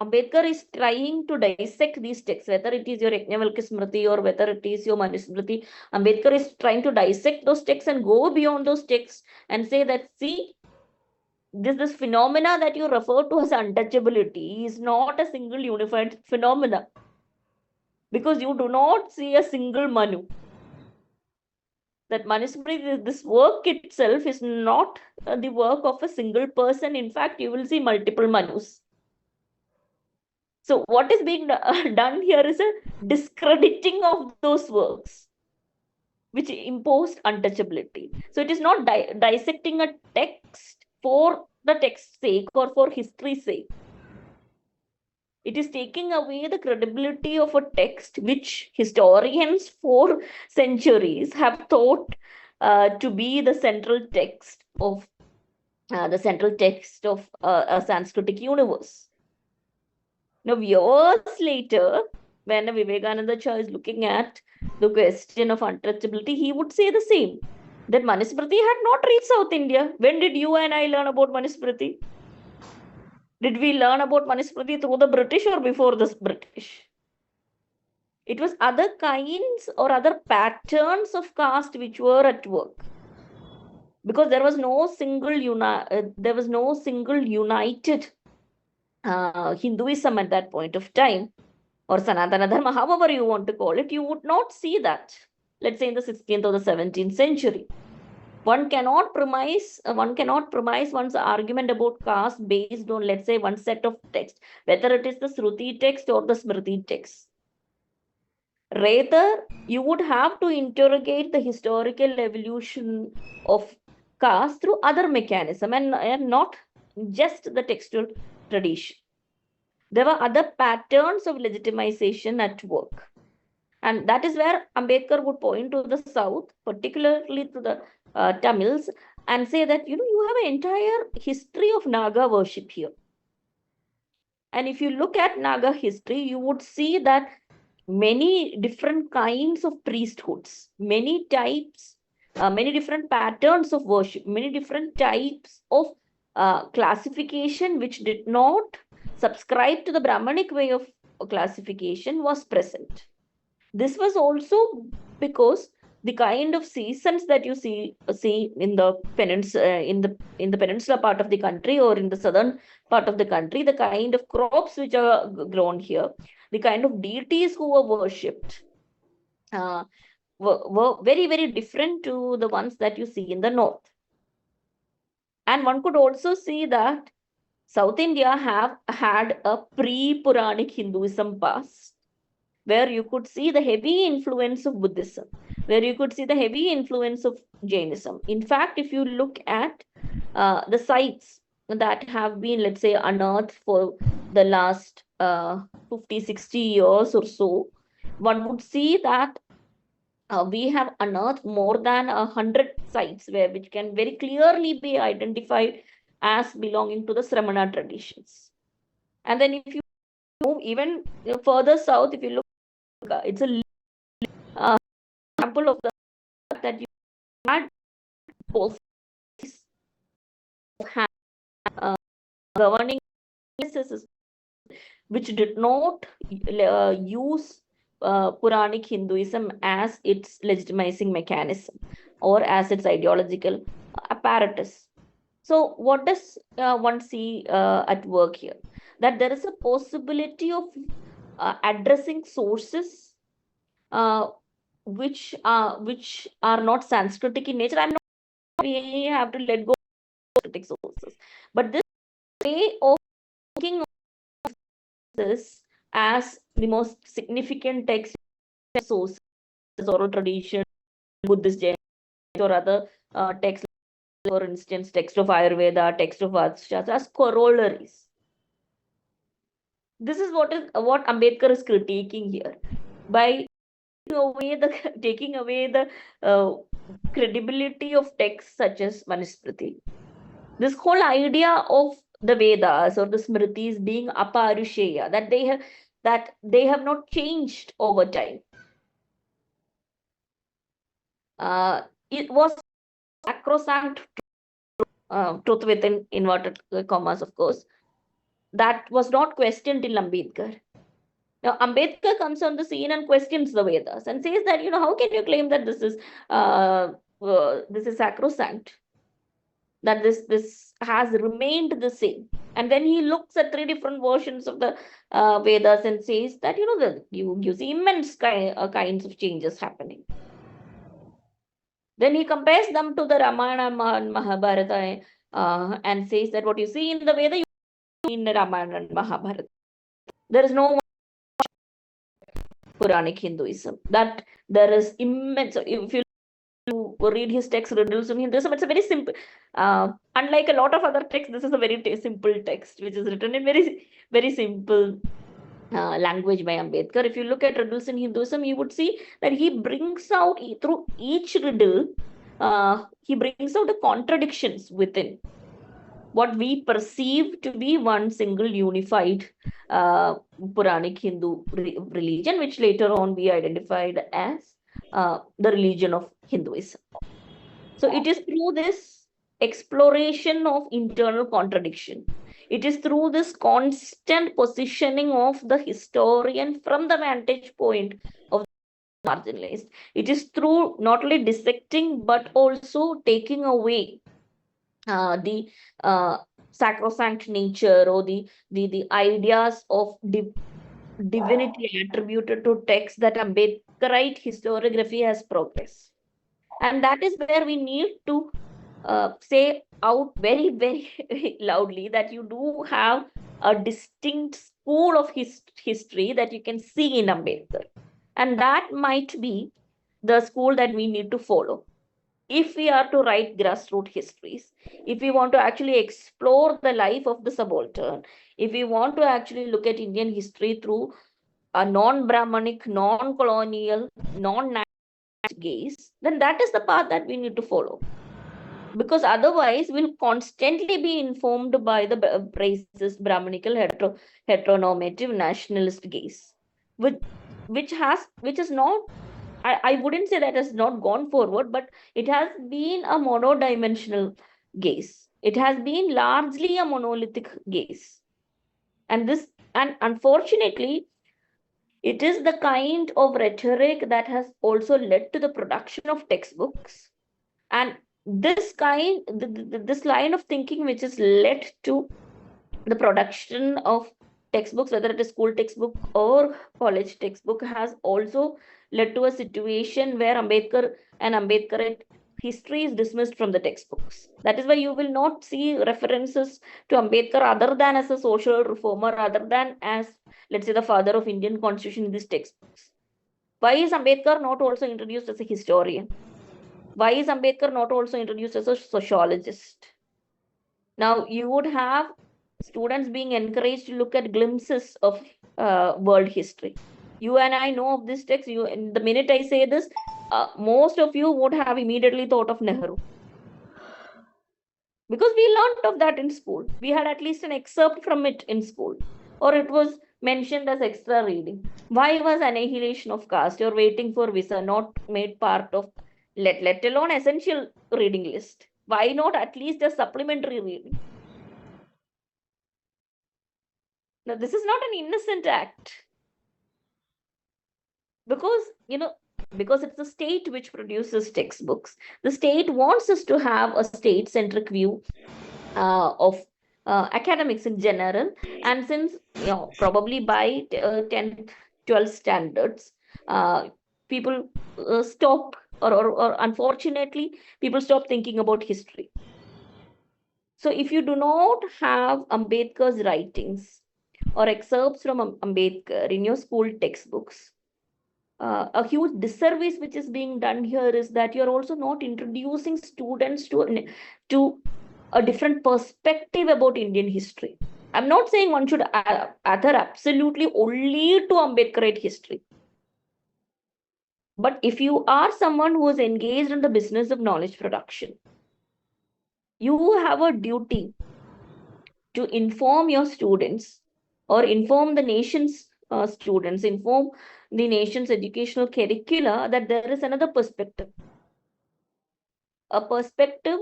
Ambedkar is trying to dissect these texts, whether it is your Yajnavalkya Smriti or whether it is your Manusmriti. Ambedkar is trying to dissect those texts and go beyond those texts and say that, see, this phenomena that you refer to as untouchability is not a single unified phenomena, because you do not see a single Manu. That Manusmriti, this work itself is not the work of a single person. In fact, you will see multiple Manus. So what is being done here is a discrediting of those works, which imposed untouchability. So it is not dissecting a text for the text's sake or for history's sake. It is taking away the credibility of a text which historians for centuries have thought to be the central text of a Sanskritic universe. Now, years later, when Vivekananda is looking at the question of untouchability, he would say the same, that Manusmriti had not reached South India. When did you and I learn about Manusmriti? Did we learn about Manusmriti through the British or before the British? It was other kinds or other patterns of caste which were at work, because there was no single united Hinduism at that point of time, or Sanatana Dharma, however you want to call it. You would not see that, let's say, in the 16th or the 17th century. One cannot premise one's argument about caste based on, let's say, one set of text, whether it is the Shruti text or the Smriti text. Rather, you would have to interrogate the historical evolution of caste through other mechanism and not just the textual tradition. There were other patterns of legitimization at work. And that is where Ambedkar would point to the South, particularly to the Tamils, and say that, you have an entire history of Naga worship here. And if you look at Naga history, you would see that many different kinds of priesthoods, many types, many different patterns of worship, many different types of classification which did not subscribe to the Brahmanic way of classification was present. This was also because the kind of seasons that you see in the peninsula part of the country or in the southern part of the country, the kind of crops which are grown here, the kind of deities who were worshipped were very, very different to the ones that you see in the north. And one could also see that South India have had a pre-Puranic Hinduism past, where you could see the heavy influence of Buddhism, where you could see the heavy influence of Jainism. In fact, if you look at the sites that have been, let's say, unearthed for the last 50, 60 years or so, one would see that we have unearthed more than 100 sites which can very clearly be identified as belonging to the Sramana traditions. And then if you move even further south, if you look, it's a example of that you had policies governing which did not use Puranic Hinduism as its legitimizing mechanism or as its ideological apparatus. So what does one see at work here? That there is a possibility of addressing sources which are not Sanskritic in nature. We have to let go of Sanskritic sources, but this way of looking at this as the most significant text sources, oral tradition, Buddhist, Jain, or other texts, for instance, text of Ayurveda, text of Arthashastra, as corollaries. this is what Ambedkar is critiquing here by taking away the credibility of texts such as Manusmriti. This whole idea of the Vedas or the Smritis being aparusheya, that they have not changed over time. It was sacrosanct truth within inverted commas, of course, that was not questioned in Ambedkar. Now, Ambedkar comes on the scene and questions the Vedas and says that, how can you claim that this is sacrosanct? That this has remained the same. And then he looks at 3 different versions of the Vedas and says that, you see immense kinds of changes happening. Then he compares them to the Ramayana and Mahabharata and says that what you see in the Veda, you see in the Ramayana and Mahabharata. There is no Puranic Hinduism. That there is immense. If you read his text, Riddles of Hinduism, it's a very simple. Unlike a lot of other texts, this is a very simple text, which is written in very, very simple language by Ambedkar. If you look at riddles in Hinduism, you would see that he brings out through each riddle, he brings out the contradictions within what we perceive to be one single unified Puranic Hindu religion, which later on we identified as the religion of Hinduism. So it is through this exploration of internal contradiction. It is through this constant positioning of the historian from the vantage point of the marginalized. It is through not only dissecting but also taking away the sacrosanct nature or the ideas of divinity attributed to texts that Ambedkarite historiography has progressed. And that is where we need to say out very, very loudly that you do have a distinct school of history that you can see in Ambedkar. And that might be the school that we need to follow. If we are to write grassroots histories, if we want to actually explore the life of the subaltern, if we want to actually look at Indian history through a non-Brahmanic, non-colonial, non-nationalist gaze, then that is the path that we need to follow. Because otherwise, we'll constantly be informed by the racist, Brahmanical, heteronormative, nationalist gaze, which is not, I wouldn't say that has not gone forward, but it has been a monodimensional gaze. It has been largely a monolithic gaze. And unfortunately, it is the kind of rhetoric that has also led to the production of textbooks. And this line of thinking, which has led to the production of textbooks, whether it is school textbook or college textbook, has also led to a situation where Ambedkar and Ambedkarite history is dismissed from the textbooks. That is why you will not see references to Ambedkar other than as a social reformer, other than as, let's say, the father of Indian constitution in these textbooks. Why is Ambedkar not also introduced as a historian? Why is Ambedkar not also introduced as a sociologist? Now, you would have students being encouraged to look at glimpses of world history. You and I know of this text. The minute I say this, most of you would have immediately thought of Nehru. Because we learned of that in school. We had at least an excerpt from it in school. Or it was mentioned as extra reading. Why was annihilation of caste or waiting for visa not made part of, let alone essential reading list? Why not at least a supplementary reading? Now, this is not an innocent act. Because, because it's the state which produces textbooks. The state wants us to have a state-centric view of academics in general. And since, probably by 10th, 12th standards, people stop, or unfortunately, people stop thinking about history. So if you do not have Ambedkar's writings or excerpts from Ambedkar in your school textbooks, a huge disservice which is being done here is that you're also not introducing students to a different perspective about Indian history. I'm not saying one should adhere absolutely only to Ambedkarite history. But if you are someone who is engaged in the business of knowledge production, you have a duty to inform your students or inform the nation's students, inform the nation's educational curricula that there is another perspective, a perspective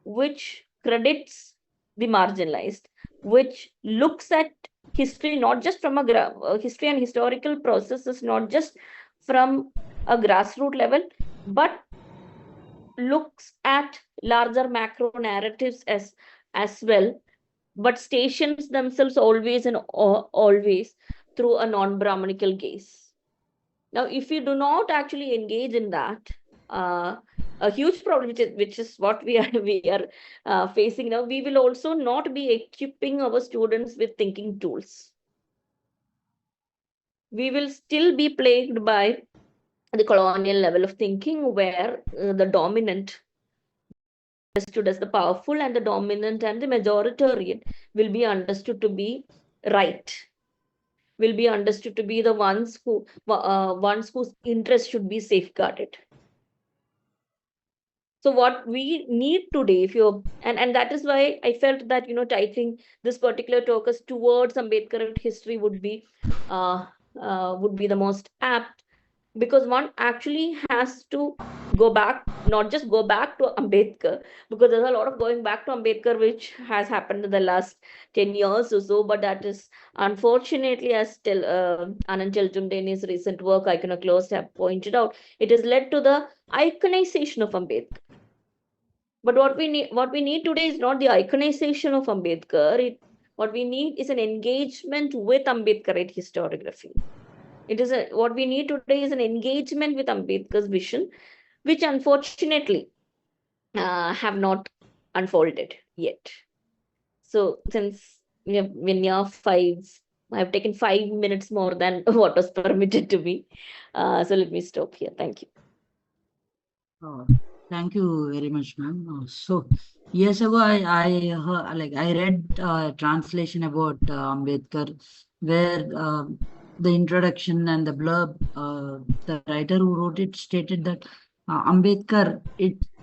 which credits the marginalized, which looks at history not just from history and historical processes, not just from a grassroots level, but looks at larger macro narratives as well, but stations themselves always and always through a non-Brahmanical gaze. Now, if you do not actually engage in that, a huge problem, which is what we are facing now, we will also not be equipping our students with thinking tools. We will still be plagued by the colonial level of thinking, where the dominant understood as the powerful, and the dominant and the majoritarian will be understood to be right, will be understood to be the ones whose interests should be safeguarded. So what we need today, if you're and that is why I felt that titling this particular talk as towards Ambedkarite history would be the most apt, because one actually has to go back, not just go back to Ambedkar, because there's a lot of going back to Ambedkar which has happened in the last 10 years or so, but that is unfortunately, as still Anand Cheltumdeni's recent work Iconoclast have pointed out, it has led to the iconization of Ambedkar. But what we need today is not the iconization of Ambedkar. What we need is an engagement with Ambedkarite historiography. What we need today is an engagement with Ambedkar's vision, which unfortunately have not unfolded yet. So since we have been here I have taken 5 minutes more than what was permitted to me. So let me stop here. Thank you. Thank you very much, ma'am. So years ago, I read a translation about Ambedkar, where the introduction and the blurb, the writer who wrote it stated that Ambedkar,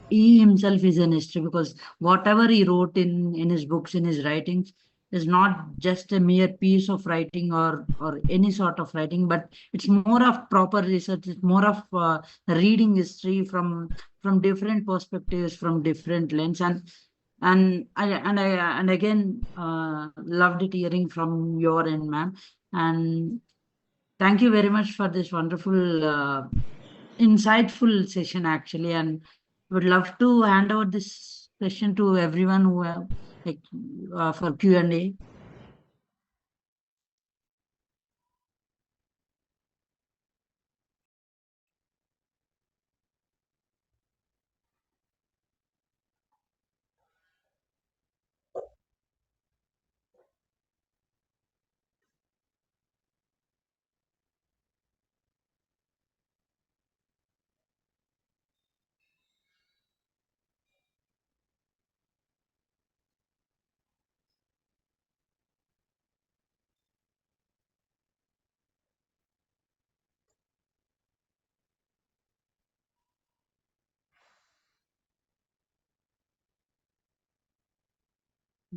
he himself is an history, because whatever he wrote in his books, in his writings, is not just a mere piece of writing or any sort of writing, but it's more of proper research. It's more of reading history from different perspectives, from different lens, and again loved it hearing from your end, ma'am. And thank you very much for this wonderful, insightful session, actually. And would love to hand over this session to everyone who have for Q&A.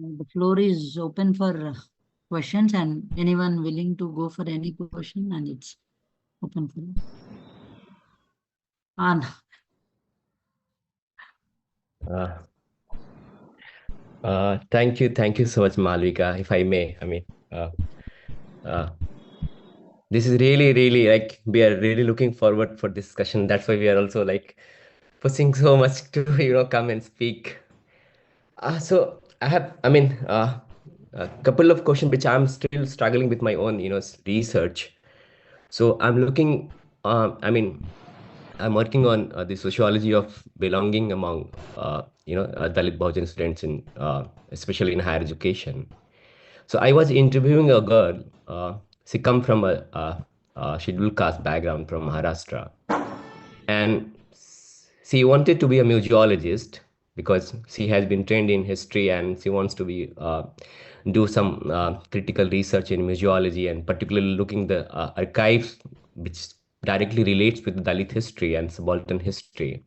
The floor is open for questions, and anyone willing to go for any question, and it's open for and Thank you so much, Malavika. If I may, this is really like we are really looking forward for discussion. That's why we are also like pushing so much to come and speak. So I have, a couple of questions which I'm still struggling with my own research. So I'm looking, I'm working on the sociology of belonging among Dalit Bahujan students in especially in higher education. So I was interviewing a girl. She come from a scheduled caste background from Maharashtra, and she wanted to be a museologist, because she has been trained in history and she wants to be do some critical research in museology and particularly looking the archives which directly relates with Dalit history and subaltern history.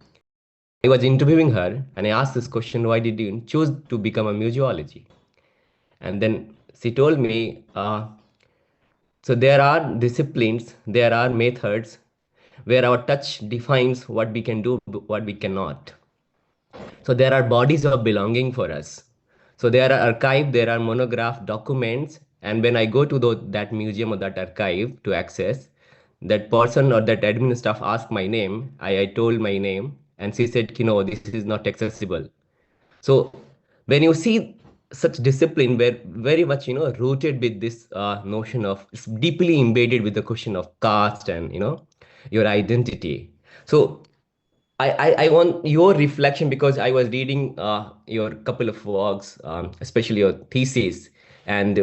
I was interviewing her and I asked this question, why did you choose to become a museology? And then she told me, so there are disciplines, there are methods where our touch defines what we can do, what we cannot. So there are bodies of belonging for us. So there are archive, there are monograph documents, and when I go to that museum or that archive to access, that person or that admin staff asked my name. I told my name, and she said, no, this is not accessible. So when you see such discipline, where very much rooted with this notion of, it's deeply embedded with the question of caste and your identity. So I want your reflection, because I was reading your couple of works, especially your thesis, and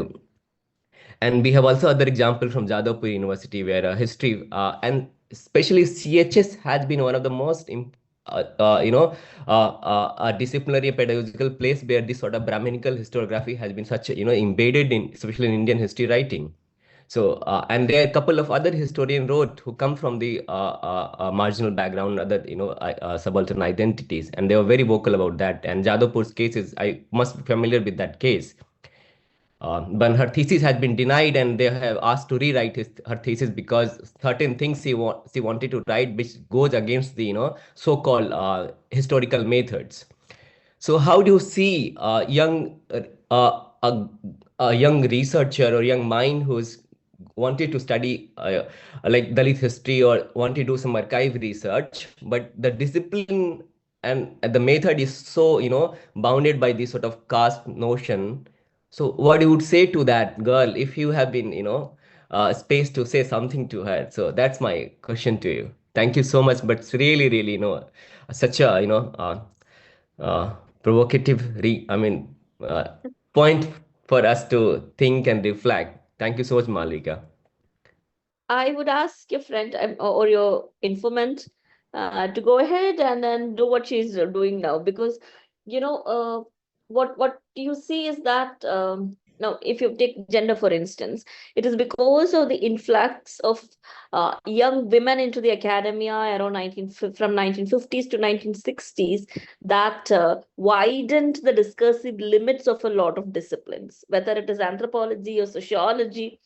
we have also other example from Jadavpur University where history and especially CHS has been one of the most disciplinary pedagogical place where this sort of Brahminical historiography has been such embedded in, especially in Indian history writing. So, and there are a couple of other historian wrote who come from the marginal background, other subaltern identities, and they were very vocal about that. And Jadavpur's case is, I must be familiar with that case. But her thesis has been denied, and they have asked to rewrite her thesis because certain things she wanted to write, which goes against the so-called historical methods. So how do you see a young researcher or young mind who's wanted to study like Dalit history or want to do some archive research, but the discipline and the method is so bounded by this sort of caste notion. So what you would say to that girl if you have been space to say something to her? So that's my question to you. Thank you so much, but it's really really such a provocative point for us to think and reflect. Thank you so much, Malika. I would ask your friend or your informant to go ahead and then do what she's doing now, because what you see is that now if you take gender for instance, it is because of the influx of young women into the academia around from 1950s to 1960s that widened the discursive limits of a lot of disciplines, whether it is anthropology or sociology,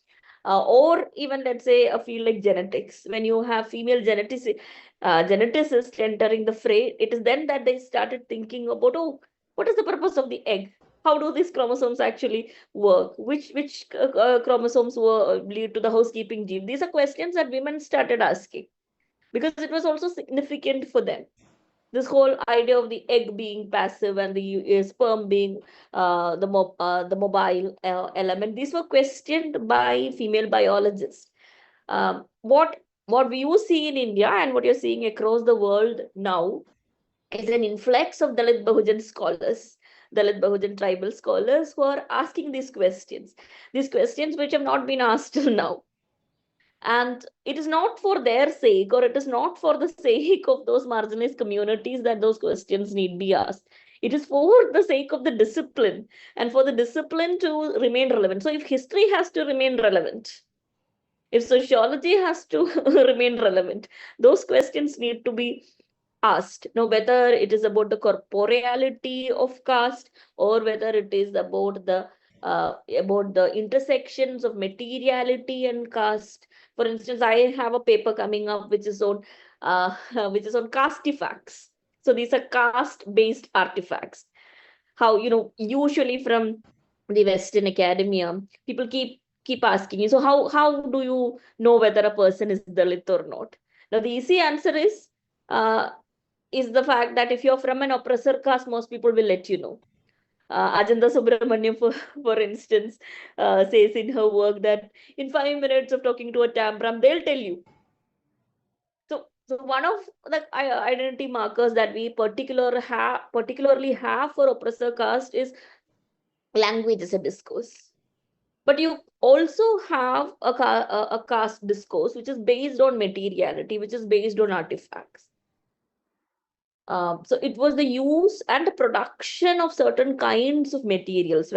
or even let's say a field like genetics. When you have female geneticists entering the fray, it is then that they started thinking about, oh, what is the purpose of the egg? How do these chromosomes actually work? Which chromosomes lead to the housekeeping gene? These are questions that women started asking because it was also significant for them. This whole idea of the egg being passive and the sperm being the mobile element, these were questioned by female biologists. What you see in India and what you're seeing across the world now is an influx of Dalit Bahujan scholars, Dalit Bahujan tribal scholars who are asking these questions which have not been asked till now. And it is not for their sake, or it is not for the sake of those marginalized communities that those questions need be asked. It is for the sake of the discipline and for the discipline to remain relevant. So if history has to remain relevant, if sociology has to remain relevant, those questions need to be asked. Now, whether it is about the corporeality of caste or whether it is about the intersections of materiality and caste. For instance, I have a paper coming up which is on casteifacts. So these are caste-based artifacts. How usually from the Western academia, people keep asking you, so how do you know whether a person is Dalit or not? Now the easy answer is the fact that if you're from an oppressor caste, most people will let you know. Ajanta Subramaniam, for instance, says in her work that in 5 minutes of talking to a Tambram, they'll tell you. So one of the identity markers that we particularly have for oppressor caste is language as a discourse. But you also have a caste discourse which is based on materiality, which is based on artifacts. So it was the use and the production of certain kinds of materials,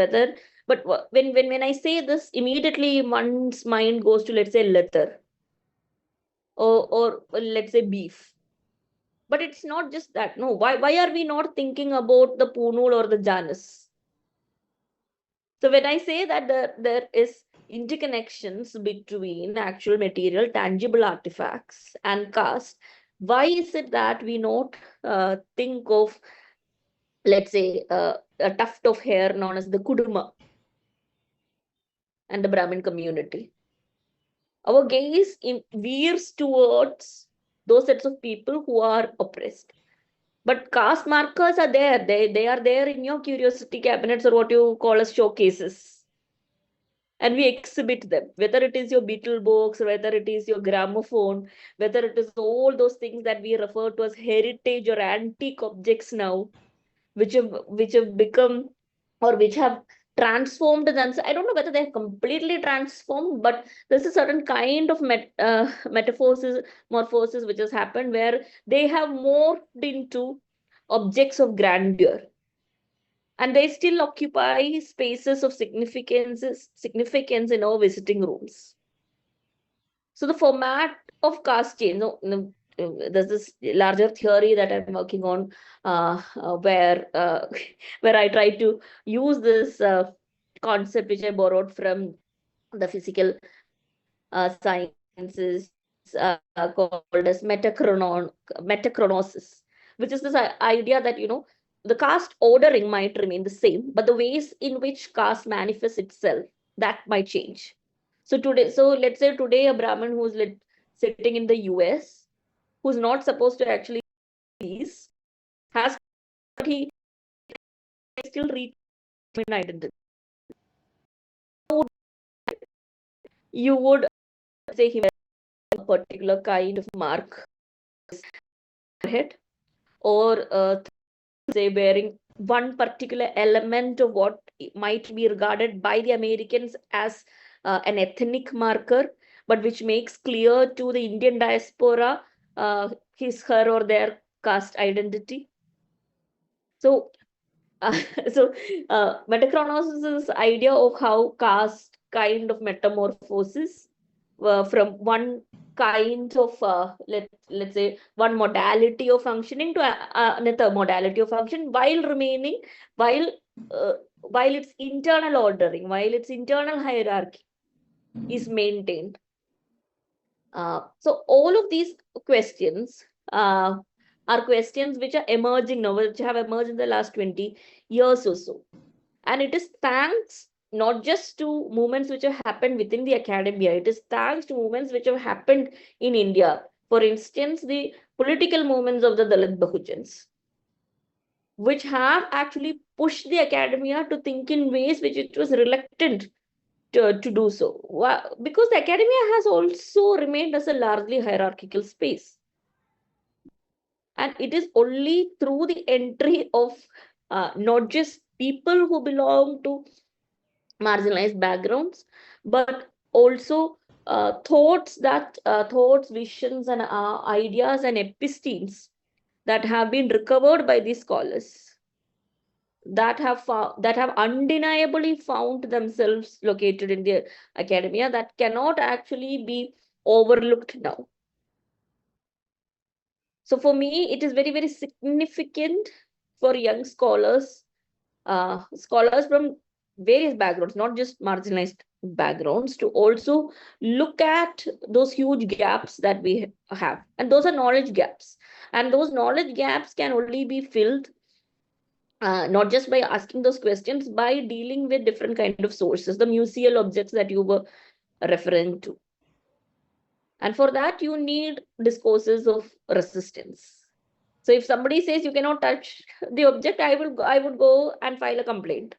but when I say this, immediately one's mind goes to, let's say, leather, or let's say beef. But it's not just that. No, why are we not thinking about the punul or the janus? So when I say that there is interconnections between actual material, tangible artifacts, and caste, why is it that we not think of, let's say, a tuft of hair known as the kuduma and the Brahmin community? Our gaze veers towards those sets of people who are oppressed. But caste markers are there. They are there in your curiosity cabinets, or what you call as showcases. And we exhibit them, whether it is your Beetle books, whether it is your gramophone, whether it is all those things that we refer to as heritage or antique objects now, which have become, or which have transformed themselves. I don't know whether they're completely transformed, but there's a certain kind of morphosis which has happened, where they have morphed into objects of grandeur, and they still occupy spaces of significance in our visiting rooms. So the format of caste change, there's this larger theory that I'm working on, where where I try to use this concept which I borrowed from the physical sciences, called as metachronosis, which is this idea that, the caste ordering might remain the same, but the ways in which caste manifests itself, that might change. So let's say today a Brahmin who's sitting in the US, who's not supposed to actually peace, has, but he still retain identity. You would say him a particular kind of mark head, or say wearing one particular element of what might be regarded by the Americans as an ethnic marker, but which makes clear to the Indian diaspora his, her, or their caste identity. So, metachronosis is this idea of how caste kind of metamorphoses from one kind of let's say one modality of functioning to another modality of function, while remaining, while its internal ordering, while its internal hierarchy is maintained. So all of these questions are questions which are emerging now, which have emerged in the last 20 years or so. And it is thanks not just to movements which have happened within the academia, it is thanks to movements which have happened in India. For instance, the political movements of the Dalit Bahujans, which have actually pushed the academia to think in ways which it was reluctant to do so. Because the academia has also remained as a largely hierarchical space. And it is only through the entry of not just people who belong to marginalized backgrounds, but also thoughts, visions, and ideas and epistemes that have been recovered by these scholars, that have undeniably found themselves located in the academia, that cannot actually be overlooked now. So for me, it is very, very significant for young scholars from various backgrounds, not just marginalized backgrounds, to also look at those huge gaps that we have. And those are knowledge gaps. And those knowledge gaps can only be filled not just by asking those questions, by dealing with different kind of sources, the museal objects that you were referring to. And for that, you need discourses of resistance. So if somebody says you cannot touch the object, I would go and file a complaint.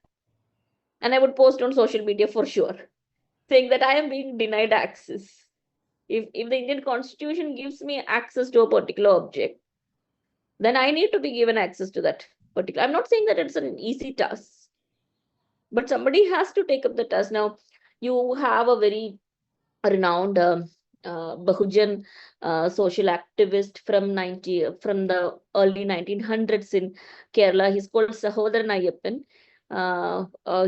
And I would post on social media for sure, saying that I am being denied access. If the Indian Constitution gives me access to a particular object, then I need to be given access to that particular. I'm not saying that it's an easy task, but somebody has to take up the task. Now, you have a very renowned Bahujan social activist from the early 1900s in Kerala. He's called Sahodaran Ayyappan.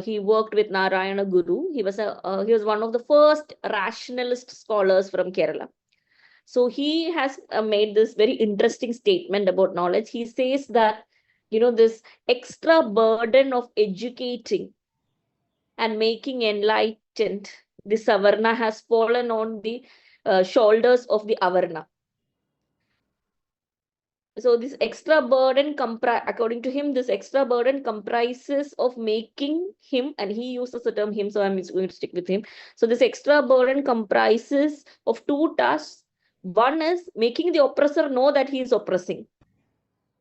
He worked with Narayana Guru. He was one of the first rationalist scholars from Kerala. So he has made this very interesting statement about knowledge. He says that, this extra burden of educating and making enlightened the Savarna has fallen on the shoulders of the Avarna. So this extra burden, according to him, this extra burden comprises of making him, and he uses the term him, so I'm going to stick with him. So this extra burden comprises of two tasks. One is making the oppressor know that he is oppressing.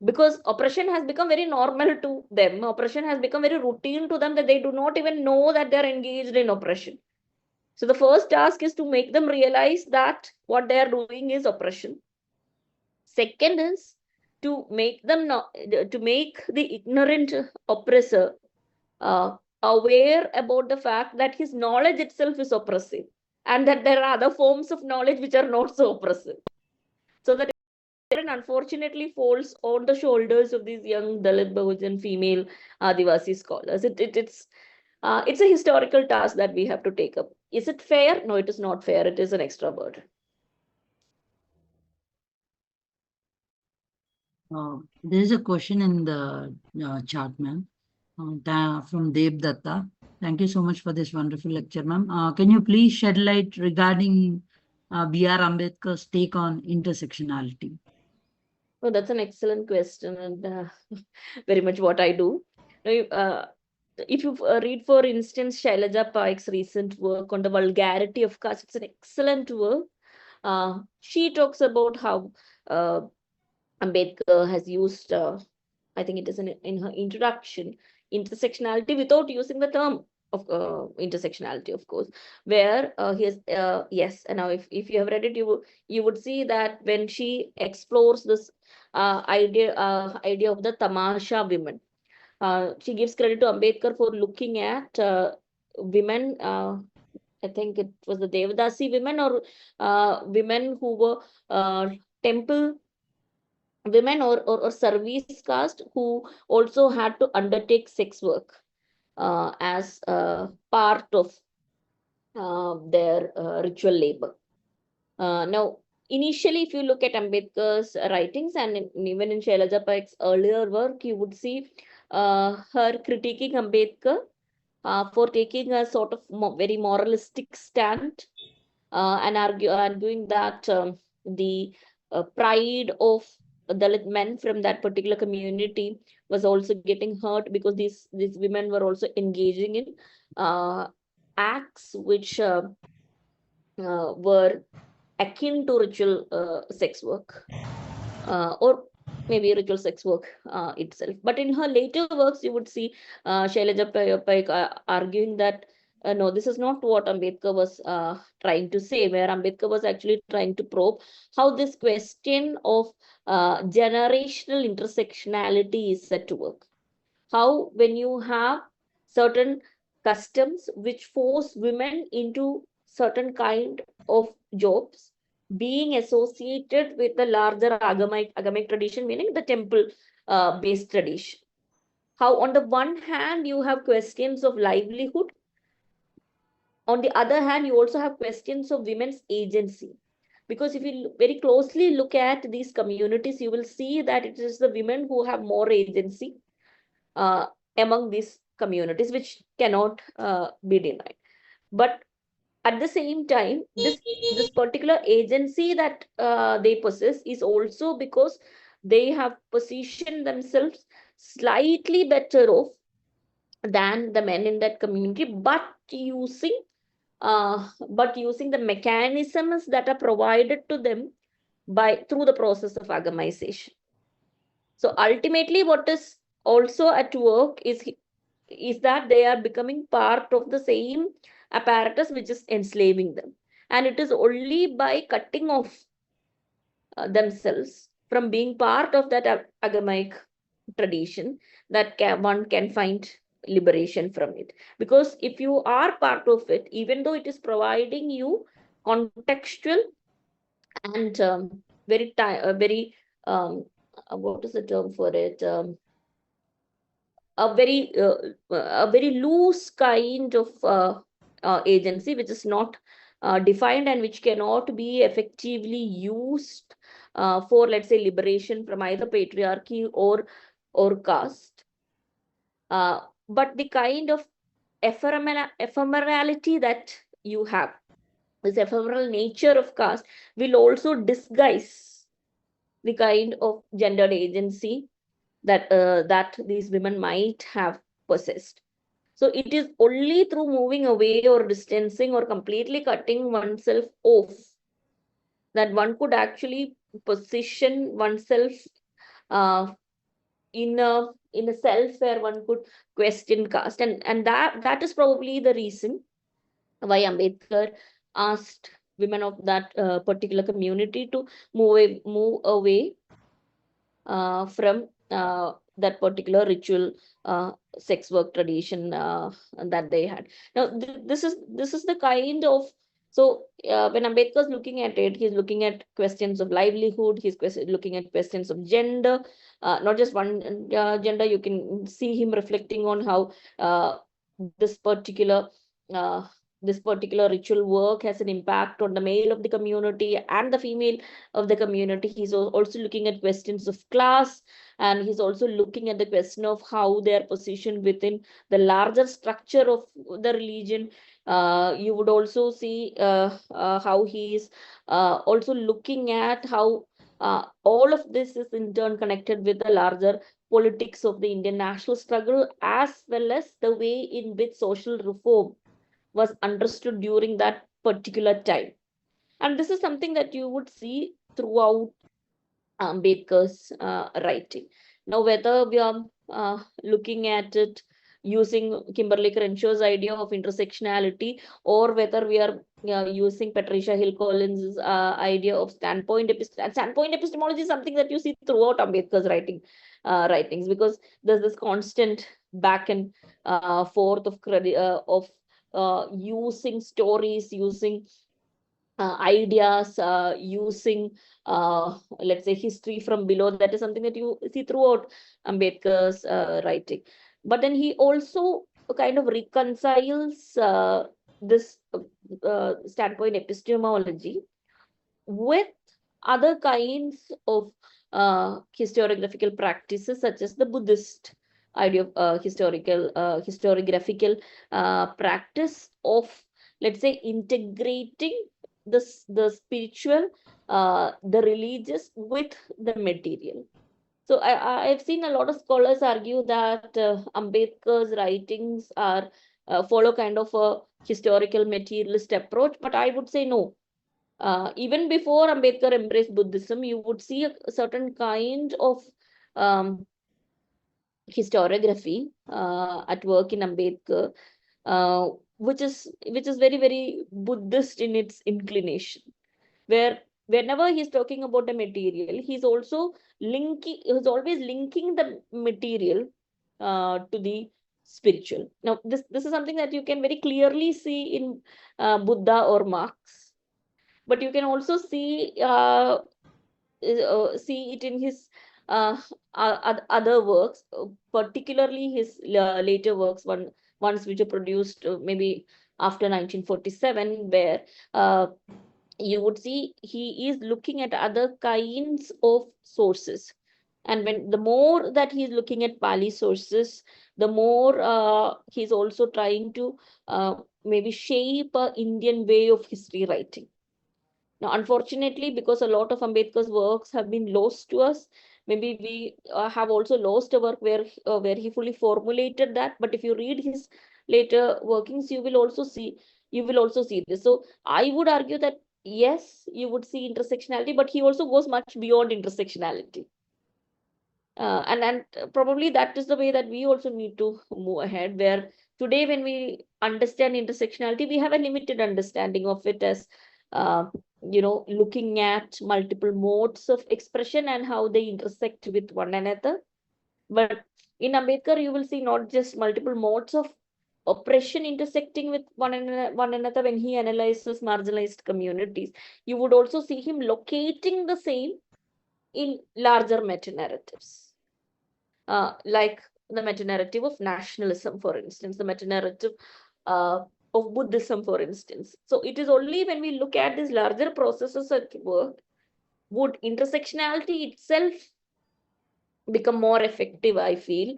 Because oppression has become very normal to them. Oppression has become very routine to them that they do not even know that they're engaged in oppression. So the first task is to make them realize that what they are doing is oppression. Second is to make the ignorant oppressor aware about the fact that his knowledge itself is oppressive, and that there are other forms of knowledge which are not so oppressive. So that unfortunately falls on the shoulders of these young Dalit, Bahujan, female Adivasi scholars. It's a historical task that we have to take up. Is it fair? No, it is not fair. It is an extra burden. There is a question in the chat, ma'am, from Dev Datta. Thank you so much for this wonderful lecture, ma'am. Can you please shed light regarding B.R. Ambedkar's take on intersectionality? Oh, that's an excellent question, and very much what I do. Now, if you read, for instance, Shailaja Paik's recent work on the vulgarity of caste, it's an excellent work. She talks about how Ambedkar has used, I think it is in her introduction, intersectionality without using the term of intersectionality, of course, where he has, yes, and now if you have read it, you would see that when she explores this idea of the tamasha women, she gives credit to Ambedkar for looking at women, I think it was the Devadasi women, or women who were temple women, or service caste, who also had to undertake sex work as part of their ritual labor. Now, initially, if you look at Ambedkar's writings, and even in Shailaja Paik's earlier work, you would see her critiquing Ambedkar for taking a sort of very moralistic stand, and arguing that the pride of Dalit men from that particular community was also getting hurt, because these women were also engaging in acts which were akin to ritual sex work, or maybe ritual sex work itself. But in her later works, you would see Shailaja Paik arguing that no, this is not what Ambedkar was trying to say, where Ambedkar was actually trying to probe how this question of generational intersectionality is set to work. How, when you have certain customs which force women into certain kind of jobs, being associated with the larger agamic tradition, meaning the temple based tradition. How, on the one hand, you have questions of livelihood. On the other hand, you also have questions of women's agency. Because if you very closely look at these communities, you will see that it is the women who have more agency among these communities, which cannot be denied. But at the same time, this particular agency that they possess is also because they have positioned themselves slightly better off than the men in that community, but using the mechanisms that are provided to them through the process of agamization. So ultimately, what is also at work is that they are becoming part of the same apparatus which is enslaving them. And it is only by cutting off themselves from being part of that agamic tradition that one can find liberation from it. Because if you are part of it, even though it is providing you contextual and very what is the term for it? A very loose kind of agency, which is not defined and which cannot be effectively used for, let's say, liberation from either patriarchy or caste. But the kind of ephemerality that you have, this ephemeral nature of caste, will also disguise the kind of gendered agency that these women might have possessed. So it is only through moving away or distancing or completely cutting oneself off that one could actually position oneself uh, in a self where one could question caste, and that is probably the reason why Ambedkar asked women of that particular community to move away from that particular ritual sex work tradition that they had. Now, this is the kind of, so when Ambedkar is looking at it, he's looking at questions of livelihood. He's looking at questions of gender, not just one gender. You can see him reflecting on how this particular uh, this particular ritual work has an impact on the male of the community and the female of the community. He's also looking at questions of class, and he's also looking at the question of how they are positioned within the larger structure of the religion. You would also see how he is also looking at how all of this is in turn connected with the larger politics of the Indian national struggle, as well as the way in which social reform was understood during that particular time. And this is something that you would see throughout Ambedkar's writing. Now, whether we are looking at it using Kimberly Crenshaw's idea of intersectionality, or whether we are using Patricia Hill Collins' idea of standpoint epistemology, is something that you see throughout Ambedkar's writings, because there's this constant back and forth of using stories, using ideas, using let's say history from below. That is something that you see throughout Ambedkar's writing. But then he also kind of reconciles this standpoint epistemology with other kinds of historiographical practices, such as the Buddhist idea of historiographical practice of, let's say, integrating the spiritual, the religious with the material. So I've seen a lot of scholars argue that Ambedkar's writings are follow kind of a historical materialist approach, but I would say no. Even before Ambedkar embraced Buddhism, you would see a certain kind of um, historiography at work in Ambedkar, which is very, very Buddhist in its inclination, where whenever he's talking about the material, he's always linking the material to the spiritual. Now, this is something that you can very clearly see in Buddha or Marx, but you can also see it in his other works, particularly his later works, ones which are produced maybe after 1947, where you would see he is looking at other kinds of sources. And when the more that he's looking at Pali sources, the more he's also trying to maybe shape a Indian way of history writing. Now, unfortunately, because a lot of Ambedkar's works have been lost to us, maybe we have also lost a work where he fully formulated that. But if you read his later workings, you will also see this. So I would argue that yes, you would see intersectionality, but he also goes much beyond intersectionality. And probably that is the way that we also need to move ahead, where today when we understand intersectionality, we have a limited understanding of it as looking at multiple modes of expression and how they intersect with one another. But in Ambedkar, you will see not just multiple modes of oppression intersecting with one another when he analyzes marginalized communities. You would also see him locating the same in larger meta-narratives, like the meta-narrative of nationalism, for instance, the meta-narrative of Buddhism, for instance. So it is only when we look at these larger processes at work would intersectionality itself become more effective, I feel,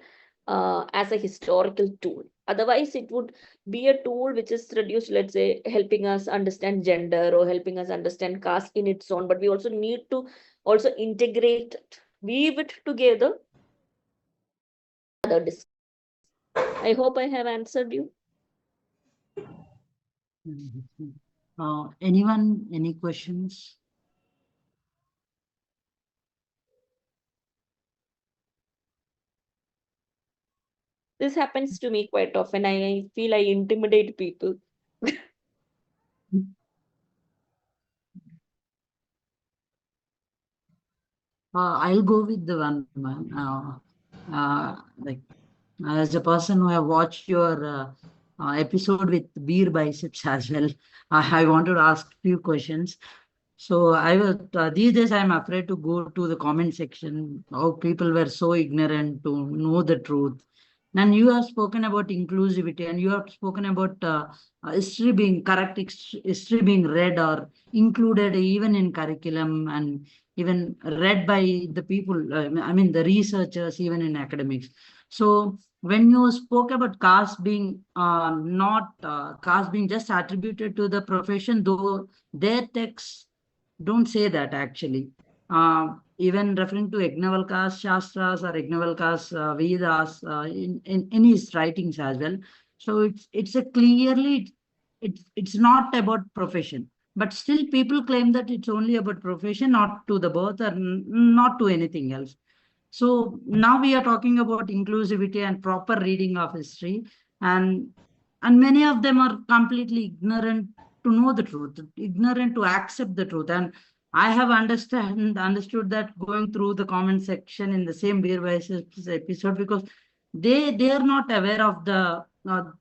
as a historical tool. Otherwise, it would be a tool which is reduced, let's say, helping us understand gender or helping us understand caste in its own, but we also need to also integrate it, weave it together. I hope I have answered you. Anyone, any questions? This happens to me quite often. I feel I intimidate people. I'll go with the one. Like as a person who have watched your episode with beer biceps as well, I wanted to ask few questions. So I was these days I'm afraid to go to the comment section. How people were so ignorant to know the truth. And you have spoken about inclusivity, and you have spoken about history being correct, history being read or included even in curriculum, and even read by the people. I mean, the researchers, even in academics. So when you spoke about caste being not caste being just attributed to the profession, though their texts don't say that actually. Even referring to Yajnavalkya's Shastras or Yajnavalkya's Vedas in his writings as well. So it's a clearly it's not about profession, but still people claim that it's only about profession, not to the birth or not to anything else. So now we are talking about inclusivity and proper reading of history, and many of them are completely ignorant to know the truth, ignorant to accept the truth. And I have understood that going through the comment section in the same Beer Vices episode, because they are not aware of the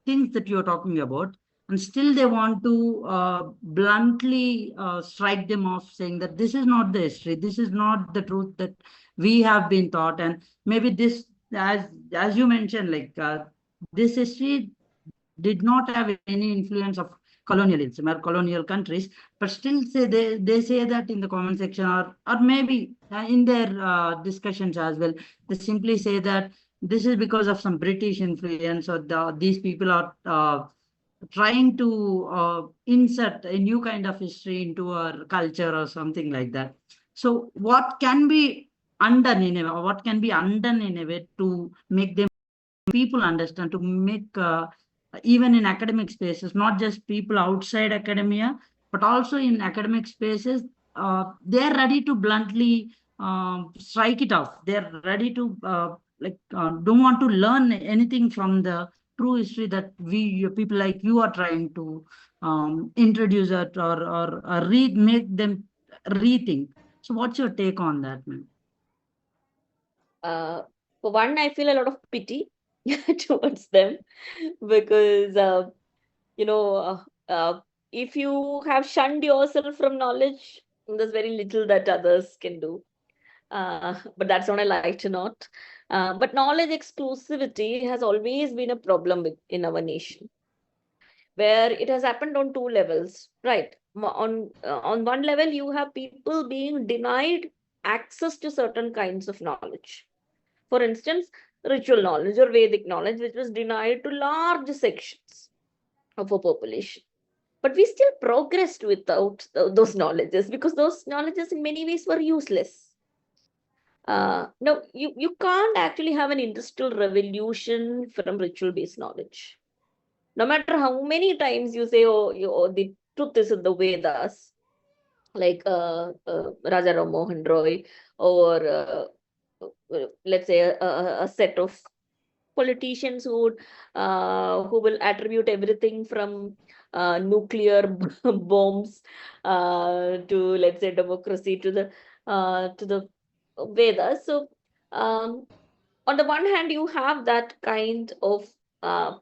things that you're talking about, and still they want to bluntly strike them off, saying that this is not the history, this is not the truth that we have been taught. And maybe this, as you mentioned, like this history did not have any influence of colonialism or colonial countries, but still say they say that in the comment section, or maybe in their discussions as well, they simply say that this is because of some British influence, or these people are trying to insert a new kind of history into our culture or something like that. So what can be undone in a way, or what can be undone in a way to make them people understand, to make even in academic spaces, not just people outside academia, but also in academic spaces, they're ready to bluntly strike it off. They're ready to don't want to learn anything from the true history that we people like you are trying to introduce it, or read, make them rethink. So what's your take on that, man? For one, I feel a lot of pity towards them because if you have shunned yourself from knowledge, there's very little that others can do. But that's not I like to not. But knowledge exclusivity has always been a problem in our nation, where it has happened on two levels, right? On one level, you have people being denied access to certain kinds of knowledge. For instance, ritual knowledge or Vedic knowledge, which was denied to large sections of a population. But we still progressed without those knowledges, because those knowledges in many ways were useless. No, you can't actually have an industrial revolution from ritual-based knowledge. No matter how many times you say, oh, the truth is in the Vedas, like Raja Ram Mohan Roy, or let's say a set of politicians who will attribute everything from nuclear bombs to, let's say, democracy to the Vedas. So on the one hand, you have that kind of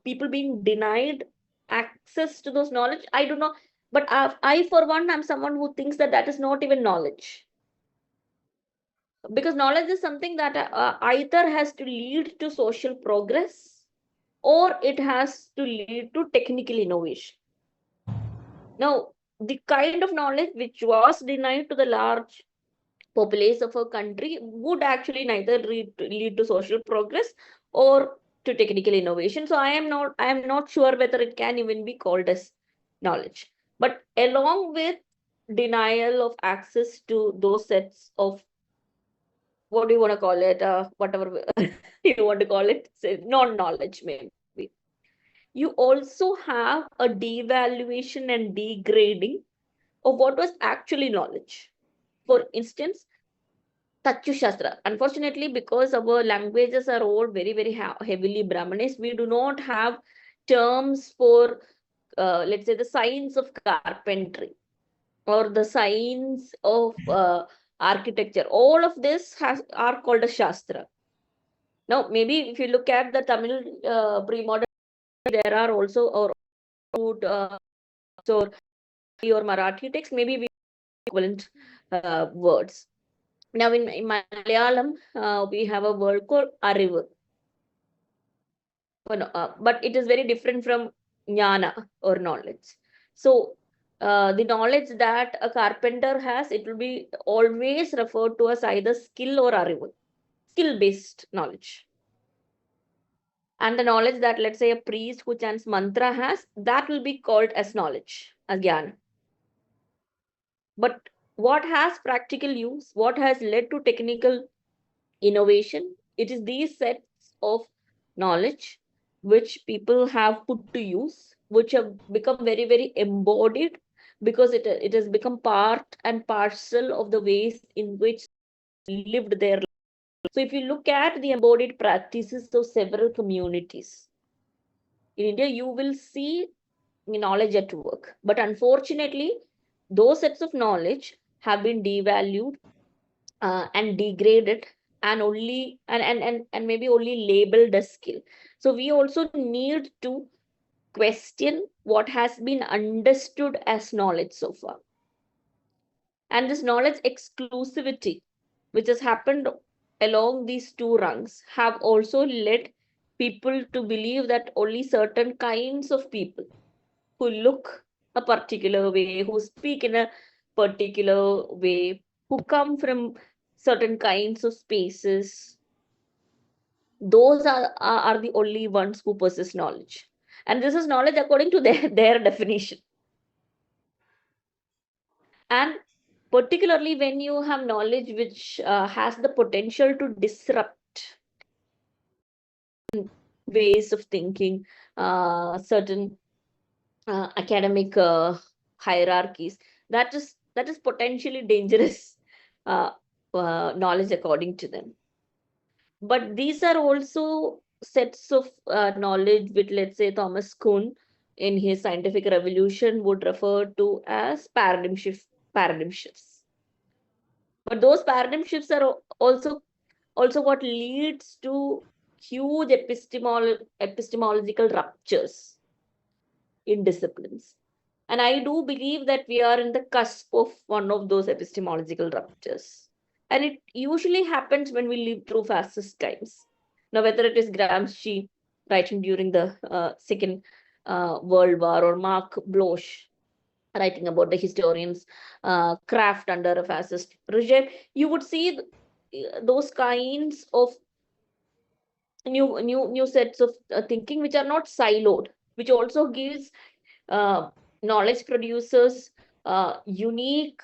people being denied access to those knowledge. I do not, but I for one, I'm someone who thinks that that is not even knowledge, because knowledge is something that either has to lead to social progress or it has to lead to technical innovation. Now, the kind of knowledge which was denied to the large populace of a country would actually neither lead to social progress or to technical innovation. So I am not sure whether it can even be called as knowledge. But along with denial of access to those sets of, what do you want to call it, whatever you want to call it, say non-knowledge maybe, you also have a devaluation and degrading of what was actually knowledge. For instance, Tachu Shastra. Unfortunately, because our languages are all very, very heavily Brahmanised, we do not have terms for, let's say, the science of carpentry or the science of architecture. All of this are called a Shastra. Now, maybe if you look at the Tamil pre-modern, there are also or so or Marathi text, maybe we equivalent words. Now, in Malayalam, we have a word called Arivu. But it is very different from jnana or knowledge. So, the knowledge that a carpenter has, it will be always referred to as either skill or arivu, skill-based knowledge. And the knowledge that, let's say, a priest who chants mantra has, that will be called as knowledge, as jnana. But what has practical use, what has led to technical innovation, it is these sets of knowledge which people have put to use, which have become very, very embodied, because it has become part and parcel of the ways in which lived their life. So if you look at the embodied practices of several communities in India, you will see knowledge at work. But unfortunately, those sets of knowledge have been devalued and degraded and only and maybe only labeled as skill. So we also need to question what has been understood as knowledge so far. And this knowledge exclusivity, which has happened along these two rungs, have also led people to believe that only certain kinds of people who look a particular way, who speak in a particular way, who come from certain kinds of spaces, those are the only ones who possess knowledge. And this is knowledge according to their definition. And particularly when you have knowledge which has the potential to disrupt ways of thinking, certain academic hierarchies, that is potentially dangerous knowledge according to them. But these are also sets of knowledge which, let's say, Thomas Kuhn in his Scientific Revolution would refer to as paradigm shifts. But those paradigm shifts are also what leads to huge epistemological ruptures in disciplines. And I do believe that we are in the cusp of one of those epistemological ruptures. And it usually happens when we live through fascist times. Now, whether it is Gramsci writing during the Second World War, or Mark Bloch writing about the historian's craft under a fascist regime, you would see those kinds of new sets of thinking which are not siloed, which also gives knowledge producers unique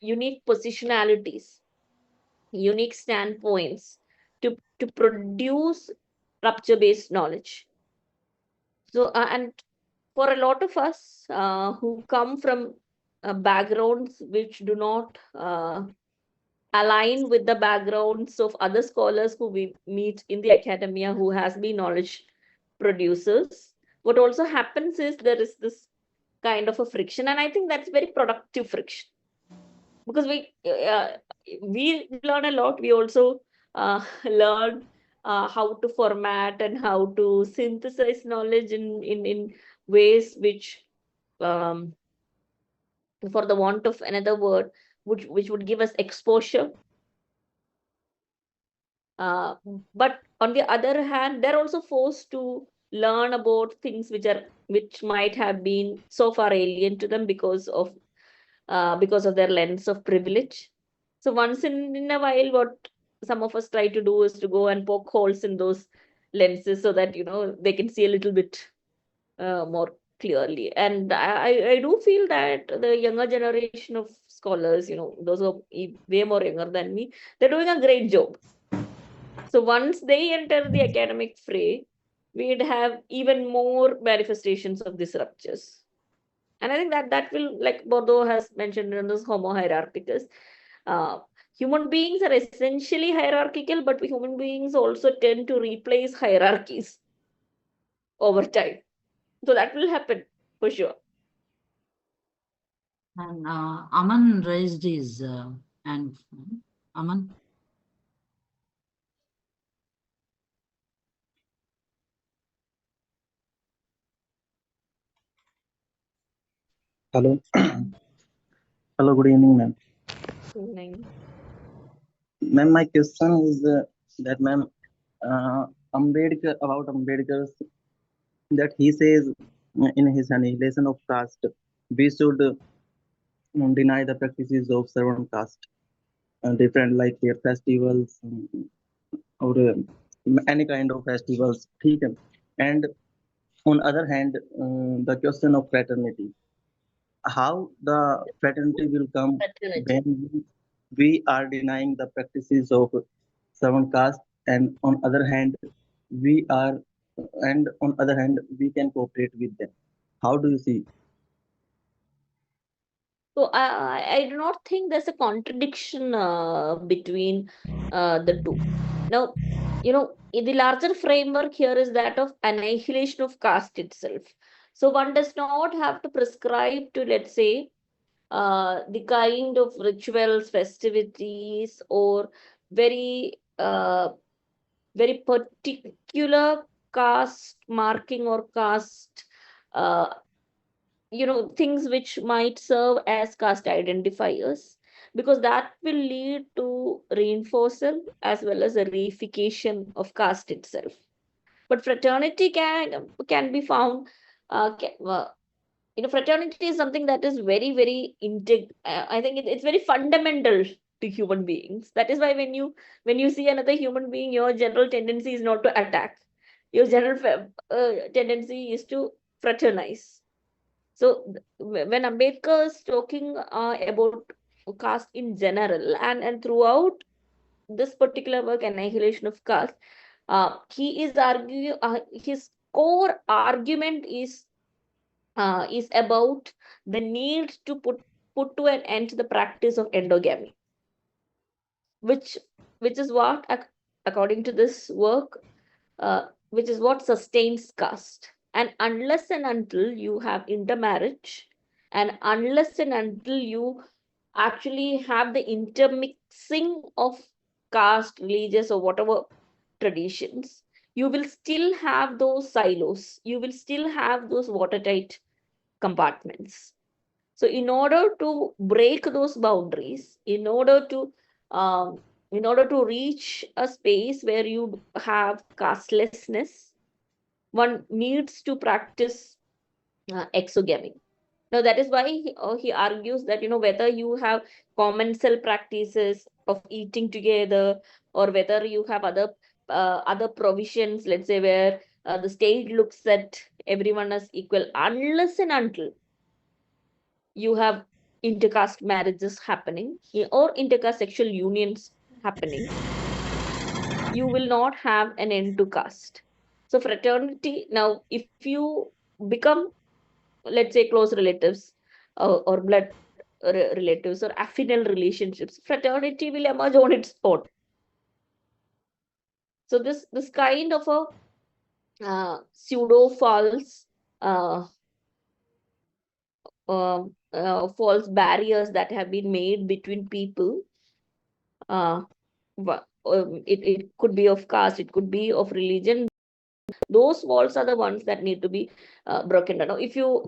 positionalities, unique standpoints to produce rupture-based knowledge. So and for a lot of us who come from backgrounds which do not align with the backgrounds of other scholars who we meet in the academia, who has been knowledge producers, what also happens is there is this kind of a friction, and I think that's very productive friction, because we learn a lot. We also learn how to format and how to synthesize knowledge in ways which, um, for the want of another word, which would give us exposure. Uh, but on the other hand, they're also forced to learn about things which might have been so far alien to them because of their lens of privilege. So once in a while, what some of us try to do is to go and poke holes in those lenses so that they can see a little bit more clearly. And I do feel that the younger generation of scholars, those who are way more younger than me, they're doing a great job. So once they enter the academic fray, we'd have even more manifestations of these ruptures. And I think that will, like Bordeaux has mentioned in this homo hierarchicus, uh, human beings are essentially hierarchical, but human beings also tend to replace hierarchies over time. So that will happen for sure. And Aman raised his hand. Aman? Hello. Hello, good evening, ma'am. Ma'am, my question is that, ma'am, Ambedkar, about Ambedkar, that he says in his annihilation of caste, we should deny the practices of servant caste, different like their festivals or any kind of festivals. ठीक है? And on other hand, the question of fraternity. How the fraternity will come when we are denying the practices of seven caste, and on other hand we are and on other hand we can cooperate with them. How do you see? So I do not think there's a contradiction between the two. Now, the larger framework here is that of annihilation of caste itself. So one does not have to prescribe to, let's say, the kind of rituals, festivities, or very very particular caste marking or caste uh, things which might serve as caste identifiers, because that will lead to reinforcement as well as a reification of caste itself. But fraternity can be found, fraternity is something that is very very I think it's very fundamental to human beings. That is why when you see another human being, your general tendency is not to attack. Your general tendency is to fraternize. So when Ambedkar is talking about caste in general, and throughout this particular work, Annihilation of Caste, he is arguing, his core argument is about the need to put to an end to the practice of endogamy, which is what, according to this work, which is what sustains caste. And unless and until you have intermarriage, and unless and until you actually have the intermixing of caste, religious, or whatever traditions, you will still have those silos. You will still have those watertight compartments. So, in order to break those boundaries, in order to reach a space where you have castelessness, one needs to practice exogamy. Now, that is why he argues that whether you have commensal practices of eating together, or whether you have other provisions, let's say, where the state looks at everyone as equal, unless and until you have intercaste marriages happening or intercaste sexual unions happening, you will not have an end to caste. So fraternity, now if you become, let's say, close relatives, or blood relatives, or affinal relationships, fraternity will emerge on its own. So this kind of a pseudo false false barriers that have been made between people, it could be of caste, it could be of religion. Those walls are the ones that need to be broken down. Now, if you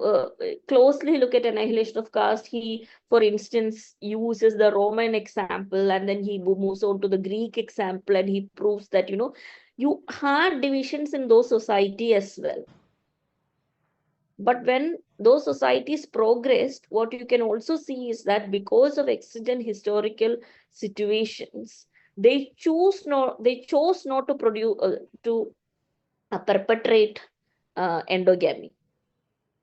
closely look at annihilation of caste, he, for instance, uses the Roman example, and then he moves on to the Greek example, and he proves that, you had divisions in those society as well. But when those societies progressed, what you can also see is that because of exigent historical situations, they chose not to produce to perpetrate endogamy.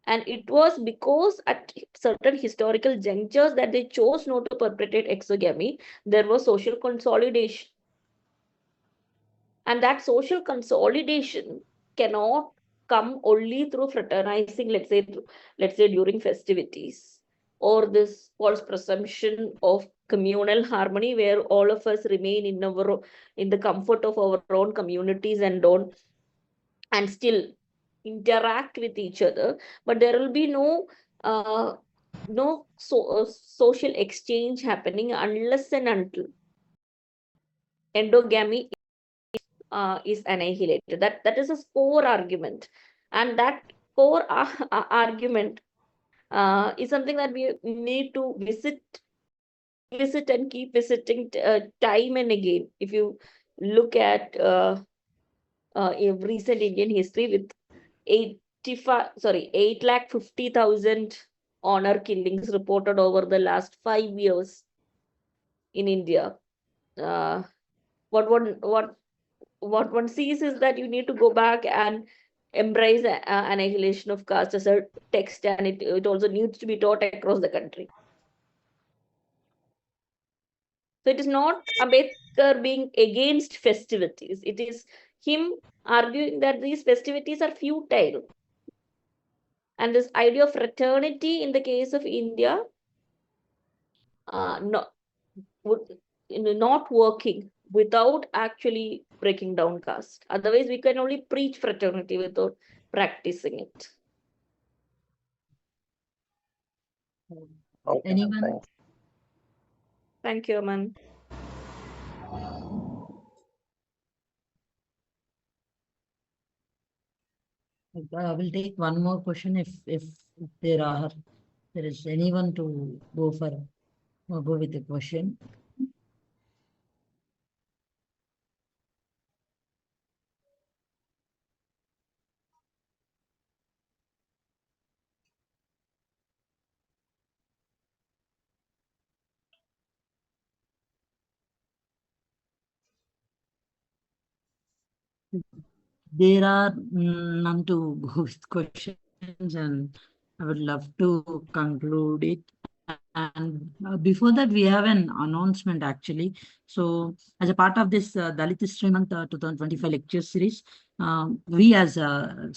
And it was because at certain historical junctures that they chose not to perpetrate exogamy, there was social consolidation. And that social consolidation cannot come only through fraternizing, let's say during festivities, or this false presumption of communal harmony where all of us remain in the comfort of our own communities and still interact with each other, but there will be no social exchange happening unless and until endogamy is annihilated. That is a core argument, and that core argument is something that we need to visit and keep visiting time and again. If you look at recent Indian history with 850,000 honor killings reported over the last 5 years in India. What one sees is that you need to go back and embrace annihilation of caste as a text, and it also needs to be taught across the country. So it is not Ambedkar being against festivities. It is him arguing that these festivities are futile. And this idea of fraternity in the case of India, not working without actually breaking down caste. Otherwise, we can only preach fraternity without practicing it. Okay, Anyone? thanks. Thank you, Aman. We'll take one more question if there is anyone to go with the question. There are none to go with questions, and I would love to conclude it. And before that, we have an announcement actually. So, as a part of this Dalit History Month 2025 lecture series, we as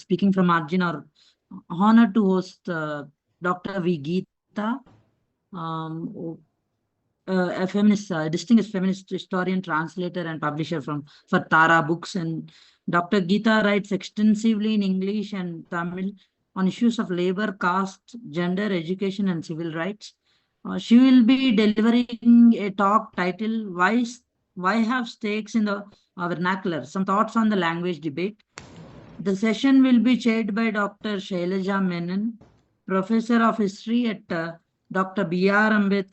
speaking from Margin are honored to host Dr. V. Geeta, a feminist, distinguished feminist historian, translator, and publisher for Tara Books. And Dr. Geeta writes extensively in English and Tamil on issues of labor, caste, gender, education, and civil rights. She will be delivering a talk titled "Why Have Stakes in the Vernacular? Some Thoughts on the Language Debate." The session will be chaired by Dr. Shailaja Menon, Professor of History at Dr. B.R. Ambedkar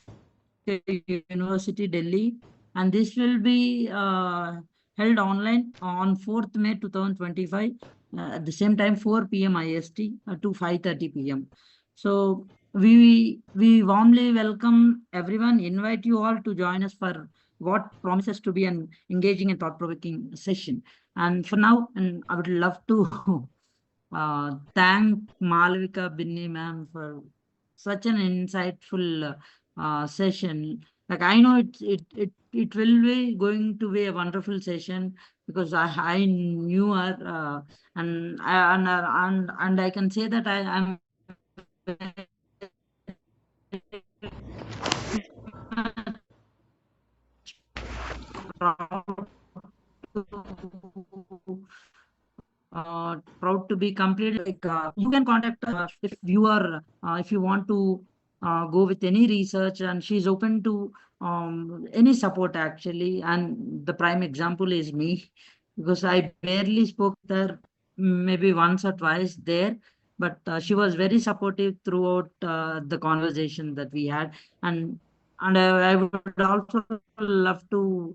University, Delhi, and this will be held online on 4th May 2025 at the same time 4 p.m. IST to 5:30 p.m. So we warmly welcome everyone, invite you all to join us for what promises to be an engaging and thought-provoking session. And for now, and I would love to thank Malavika Binny ma'am for such an insightful session. Like, I know it will be going to be a wonderful session because I knew her and I can say that I'm proud to be completed. Like, you can contact if you want to go with any research, and she's open to any support actually. And the prime example is me, because I barely spoke with her maybe once or twice there, but she was very supportive throughout the conversation that we had. And I would also love to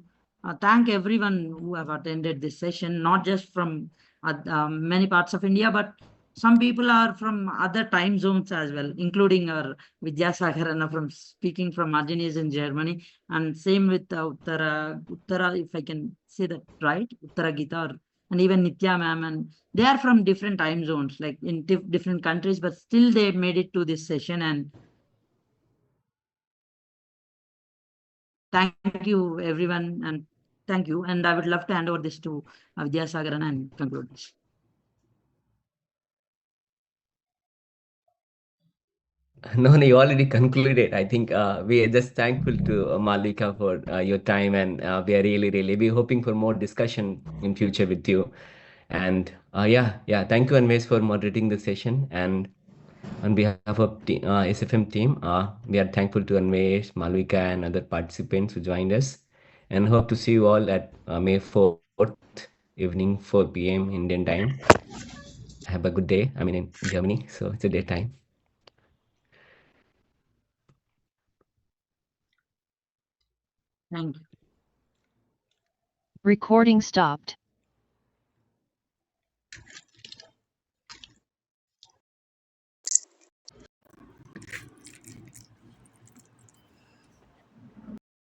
thank everyone who have attended this session, not just from many parts of India, but some people are from other time zones as well, including our Vidyasagarana from speaking from Argenis in Germany, and same with Uttara, if I can say that right, Uttara Gita, and even Nitya ma'am, and they are from different time zones, like in different countries, but still they made it to this session. And thank you, everyone, and thank you. And I would love to hand over this to Vidyasagarana and conclude this. No, you already concluded. I think we are just thankful to Malvika for your time, and we are we're hoping for more discussion in future with you. And thank you, Anvesh, for moderating the session. And on behalf of the SFM team, we are thankful to Anvesh, Malvika, and other participants who joined us, and hope to see you all at May 4th evening, 4 p.m. Indian time. Have a good day. I mean, in Germany, so it's a daytime. Thank you. Recording stopped.